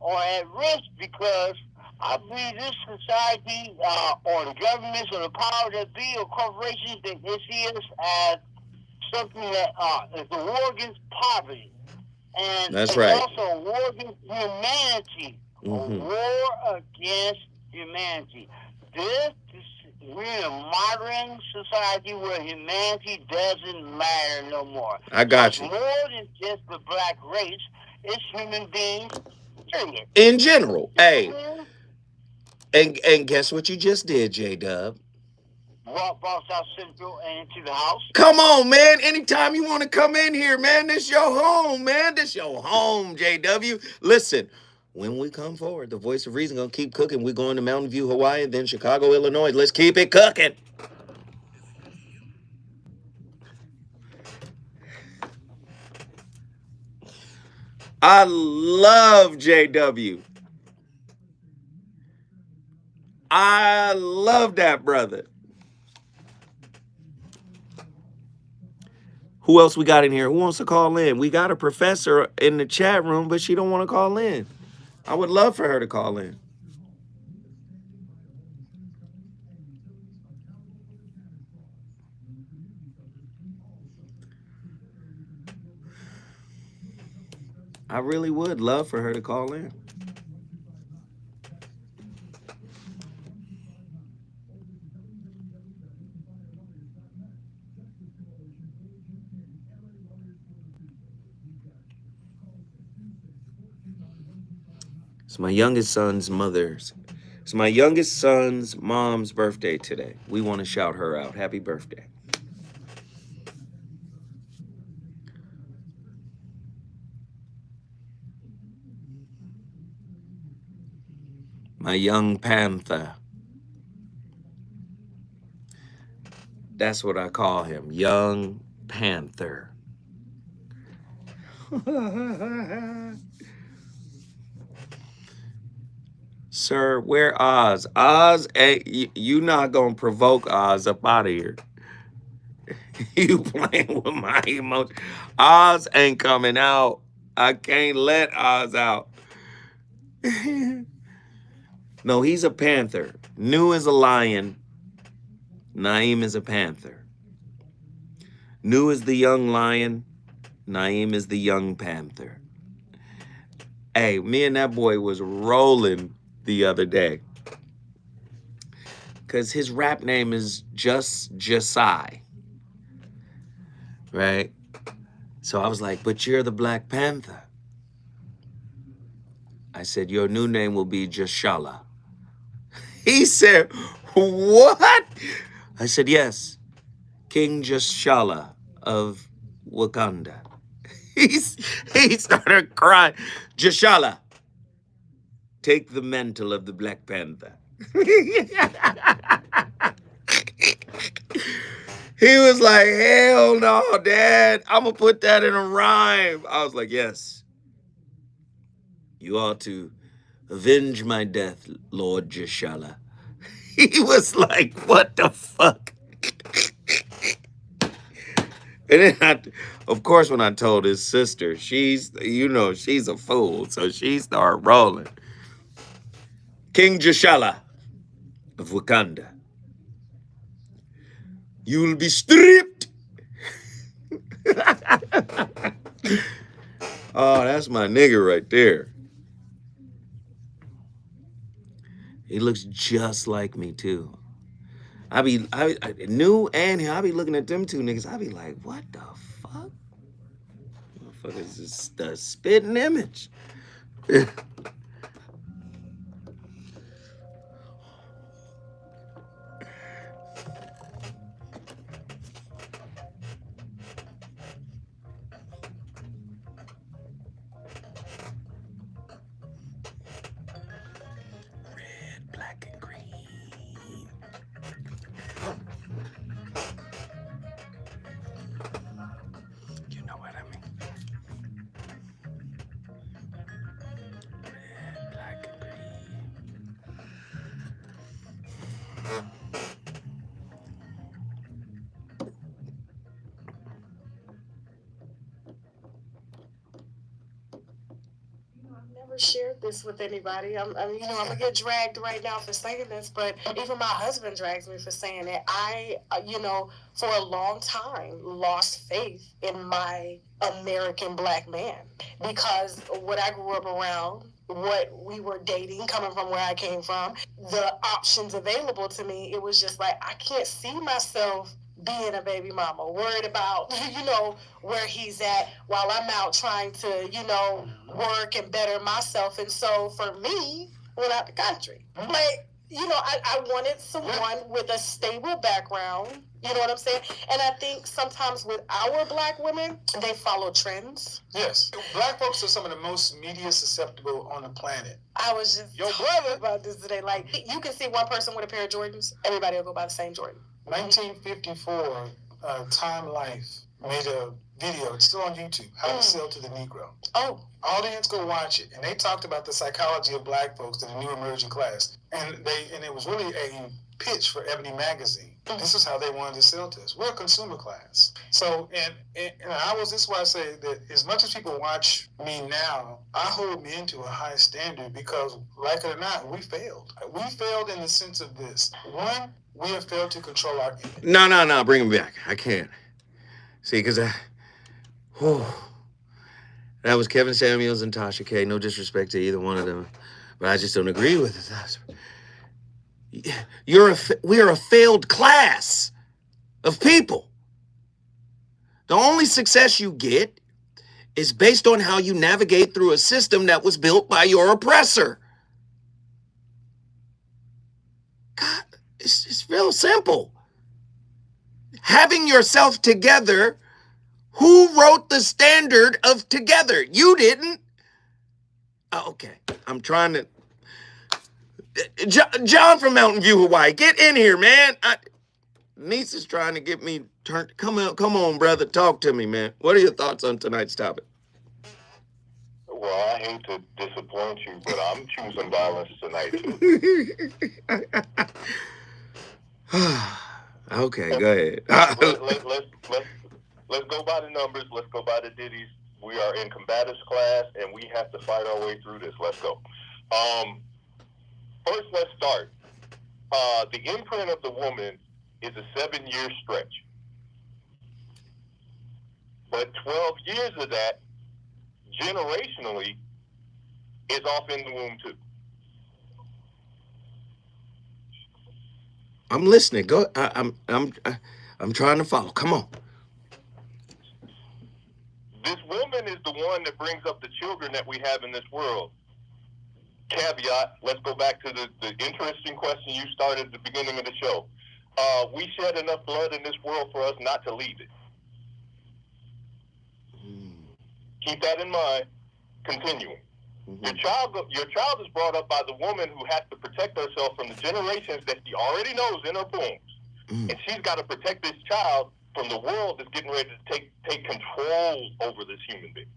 are at risk because I believe this society or the governments or the power that be or corporations, they see us as something that is a war against poverty. And that's it's right. Also a war against humanity. A war against humanity. We're in a modern society where humanity doesn't matter no more. I got you. It's more than just the black race. It's human beings, period. In general. Hey. And guess what you just did, J-Dub? Brought South Central and into the house. Come on, man. Anytime you want to come in here, man, this your home, man. This your home, JW. Listen, when we come forward, the voice of reason gonna keep cooking. We're going to Mountain View, Hawaii, then Chicago, Illinois. Let's keep it cooking. I love JW. I love that brother. Who else we got in here? Who wants to call in? We got a professor in the chat room, but she don't want to call in. I would love for her to call in. I really would love for her to call in. It's my youngest son's It's my youngest son's mom's birthday today. We want to shout her out. Happy birthday. My young panther. That's what I call him. Young Panther. Sir, where Oz? Oz, you not gonna provoke Oz up out of here. You playing with my emotions. Oz ain't coming out. I can't let Oz out. No, he's a panther. Nu is a lion. Naeem is a panther. Nu is the young lion. Naeem is the young panther. Hey, me and that boy was rolling the other day. Because his rap name is Just Jasai. Right? So I was like, but you're the Black Panther. I said, your new name will be Jashala. He said, what? I said, yes, King Jashala of Wakanda. He started crying. Jashala, take the mantle of the Black Panther. He was like, hell no, Dad. I'm going to put that in a rhyme. I was like, yes. You ought to avenge my death, Lord Jashala. He was like, what the fuck? And then, of course, when I told his sister, she's a fool. So she started rolling. King Jashala of Wakanda. You'll be stripped. Oh, that's my nigga right there. He looks just like me too. I Nu and him, I be looking at them two niggas. I be like, what the fuck? Motherfuckers is the spitting image. Red, black, and green. You know what I mean? Red, black, and green. Never shared this with anybody. I'm gonna get dragged right now for saying this, but even my husband drags me for saying it. I, for a long time, lost faith in my American Black man because what I grew up around, what we were dating, coming from where I came from, the options available to me, it was just like, I can't see myself being a baby mama, worried about, where he's at while I'm out trying to, work and better myself. And so for me, went out the country. Like, I wanted someone with a stable background. You know what I'm saying? And I think sometimes with our Black women, they follow trends. Yes. Black folks are some of the most media susceptible on the planet. I was just talking about this today. Like, you can see one person with a pair of Jordans, everybody will go by the same Jordan. 1954, Time Life made a video, it's still on YouTube, How to Sell to the Negro. Oh. Audience, go watch it. And they talked about the psychology of Black folks to the new emerging class. And it was really a pitch for Ebony Magazine. This is how they wanted to sell to us. We're a consumer class. So, and this is why I say that as much as people watch me now, I hold men to a high standard because, like it or not, we failed. We failed in the sense of this. One, we have failed to control our image. No, bring him back. I can't. See, because that was Kevin Samuels and Tasha K. No disrespect to either one of them, but I just don't agree with it. We are a failed class of people. The only success you get is based on how you navigate through a system that was built by your oppressor. God, it's real simple. Having yourself together, who wrote the standard of together? You didn't. Okay, I'm trying to... John from Mountain View, Hawaii, get in here, man. Niece is trying to get me turned. Come on, brother, talk to me, man. What are your thoughts on tonight's topic? Well, I hate to disappoint you, but I'm choosing violence tonight too. Okay, go ahead. Let's go by the numbers. Let's go by the ditties. We are in combatives class, and we have to fight our way through this. Let's go. First, let's start. The imprint of the woman is a 7-year stretch. But 12 years of that, generationally, is off in the womb too. I'm listening. Go. I'm trying to follow. Come on. This woman is the one that brings up the children that we have in this world. Caveat, let's go back to the interesting question you started at the beginning of the show. We shed enough blood in this world for us not to leave it. Keep that in mind. Continuing. Your child is brought up by the woman who has to protect herself from the generations that she already knows in her wombs. And she's got to protect this child from the world that's getting ready to take control over this human being.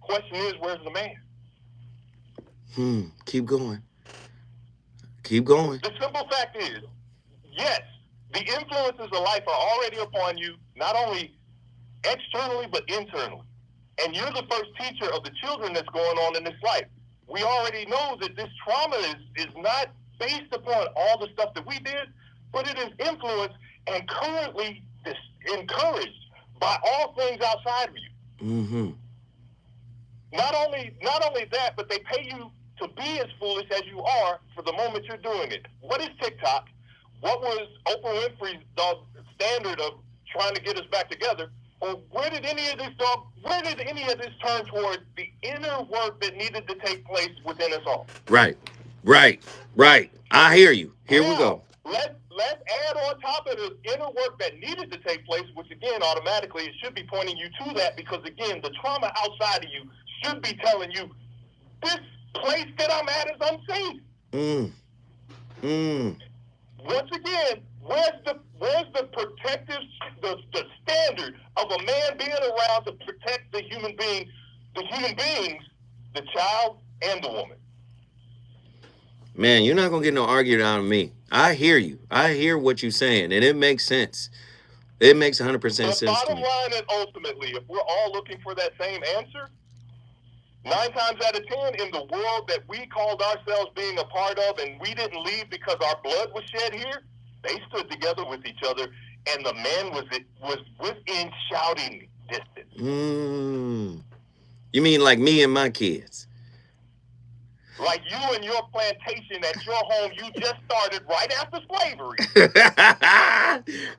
Question is, where's the man? Keep going. Keep going. The simple fact is, yes, the influences of life are already upon you, not only externally, but internally. And you're the first teacher of the children that's going on in this life. We already know that this trauma is not based upon all the stuff that we did, but it is influenced and currently encouraged by all things outside of you. Not only that, but they pay you to be as foolish as you are for the moment you're doing it. What is TikTok? What was Oprah Winfrey's standard of trying to get us back together? Or where did any of this turn towards the inner work that needed to take place within us all? Right. I hear you. Here we go. Let's add on top of the inner work that needed to take place, which again, automatically, it should be pointing you to that because again, the trauma outside of you should be telling you, this place that I'm at is unsafe. Once again, where's the protective, the standard of a man being around to protect the human beings, the child and the woman? Man, you're not going to get no argument out of me. I hear you. I hear what you're saying, and it makes sense. It makes 100% sense to me. The bottom line is ultimately, if we're all looking for that same answer, 9 times out of 10 in the world that we called ourselves being a part of and we didn't leave because our blood was shed here, they stood together with each other and the man was within shouting distance. You mean like me and my kids? Like you and your plantation at your home you just started right after slavery.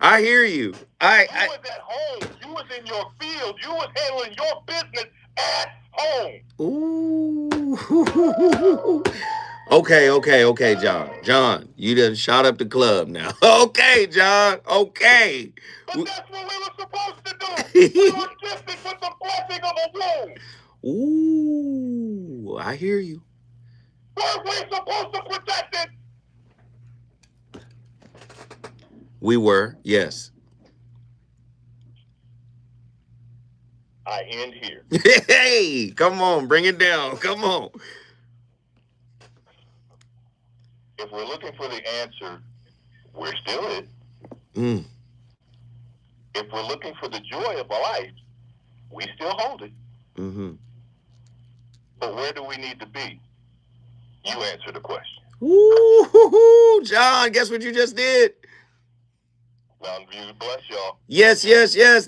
I hear you. You was at home. You was in your field. You was handling your business at home. Ooh. Okay, John. John, you done shot up the club now. Okay, John. Okay. But that's what we were supposed to do. We were gifted with the blessing of a womb. Ooh, I hear you. Weren't we supposed to protect it? We were, yes. I end here. Hey, come on, bring it down. Come on. If we're looking for the answer, we're still it. If we're looking for the joy of our life, we still hold it. But where do we need to be? You answer the question. Ooh, John, guess what you just did? Mountain View, bless y'all. Yes.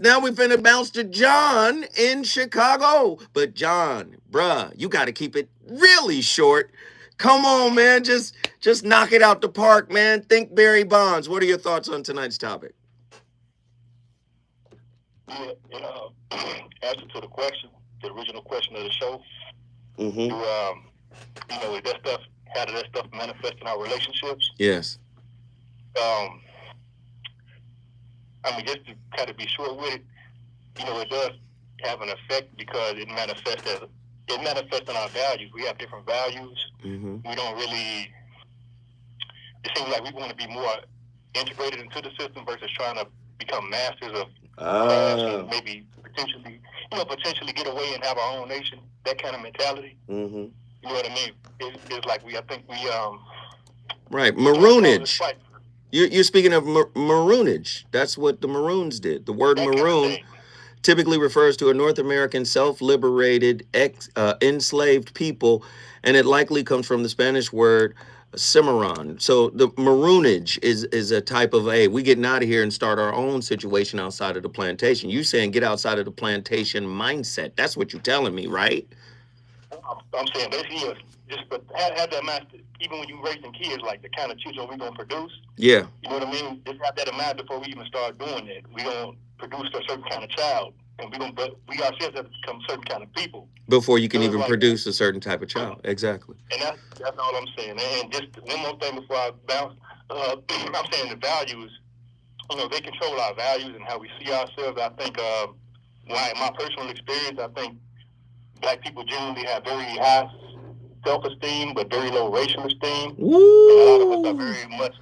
Now we finna bounce to John in Chicago. But John, bruh, you got to keep it really short. Come on, man. Just knock it out the park, man. Think Barry Bonds. What are your thoughts on tonight's topic? Yeah, answer to the question, the original question of the show. Is that stuff, how did that stuff manifest in our relationships? Yes. Just to kind of be short with it, it does have an effect because it manifests in our values. We have different values. We don't really, it seems like we want to be more integrated into the system versus trying to become masters of crafts and maybe potentially get away and have our own nation. That kind of mentality. Mm-hmm. You know what I mean? It's like I think we right, maroonage. You're speaking of maroonage. That's what the Maroons did. The word maroon typically refers to a North American self-liberated, enslaved people, and it likely comes from the Spanish word cimarron. So the maroonage is a type of, hey, we getting out of here and start our own situation outside of the plantation. You saying get outside of the plantation mindset. That's what you're telling me, right? I'm saying basically, just have that mind, even when you raising kids, like the kind of children we're going to produce. Yeah. You know what I mean? Just have that in mind before we even start doing that. We don't produce a certain kind of child, and we ourselves have to become certain kind of people. Before you can even produce a certain type of child. Exactly. And that's all I'm saying. And just one more thing before I bounce. I'm saying the values, they control our values and how we see ourselves. I think, in my personal experience, I think Black people generally have very high self-esteem, but very low racial esteem. Woo! And a lot of us are very much.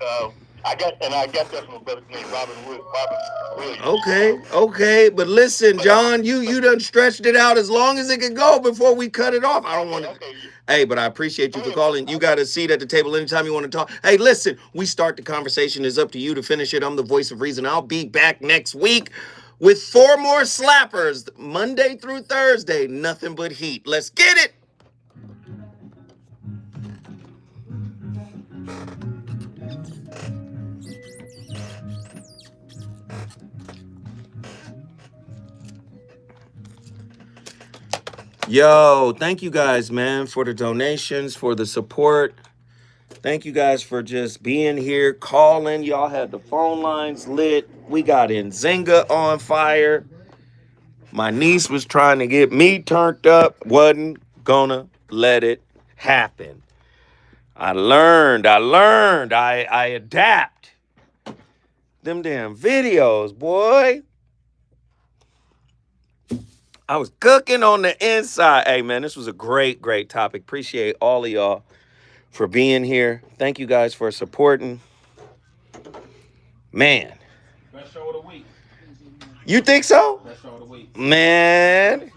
I got that from a brother named Robin Williams. Okay, but listen, John, you done stretched it out as long as it could go before we cut it off. I don't want to. Okay. Hey, but I appreciate you for calling. You got a seat at the table anytime you want to talk. Hey, listen, we start the conversation. It's up to you to finish it. I'm the voice of reason. I'll be back next week with 4 more slappers, Monday through Thursday. Nothing but heat. Let's get it. Yo, thank you guys, man, for the donations, for the support. Thank you guys for just being here, calling. Y'all had the phone lines lit. We got Nzinga on fire. My niece was trying to get me turned up. Wasn't gonna let it happen. I learned. I adapt. Them damn videos, boy. I was cooking on the inside. Hey, man, this was a great, great topic. Appreciate all of y'all for being here. Thank you guys for supporting. Man. Best show of the week. You think so? Best show of the week. Man.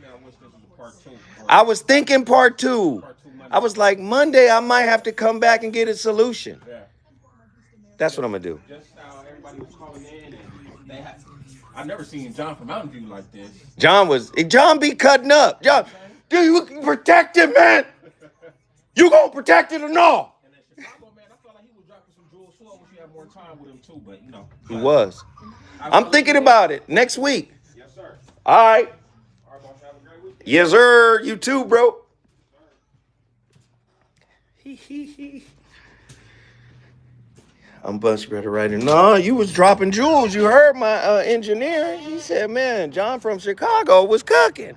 I was thinking part 2. I was like, Monday, I might have to come back and get a solution. Yeah. That's what I'm going to do. Just how everybody was calling in and they had... I've never seen John from Mountain View like this. John be cutting up. John, dude, you protect it, man. You gonna protect it or no? And in Chicago, man, I felt like he was dropping some jewels too. I wish we had more time with him too, but He was. I'm thinking about it next week. Yes, sir. All right. All right, boss, have a great week. Yes, sir. You too, bro. I'm much better writer. No, you was dropping jewels. You heard my engineer. He said, man, John from Chicago was cooking.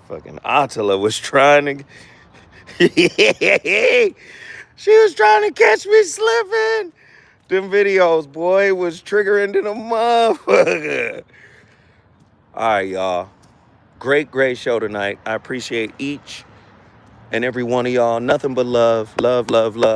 Fucking Attila was trying to... She was trying to catch me slipping. Them videos, boy, was triggering to the motherfucker. All right, y'all. Great, great show tonight. I appreciate each and every one of y'all. Nothing but love, love, love, love.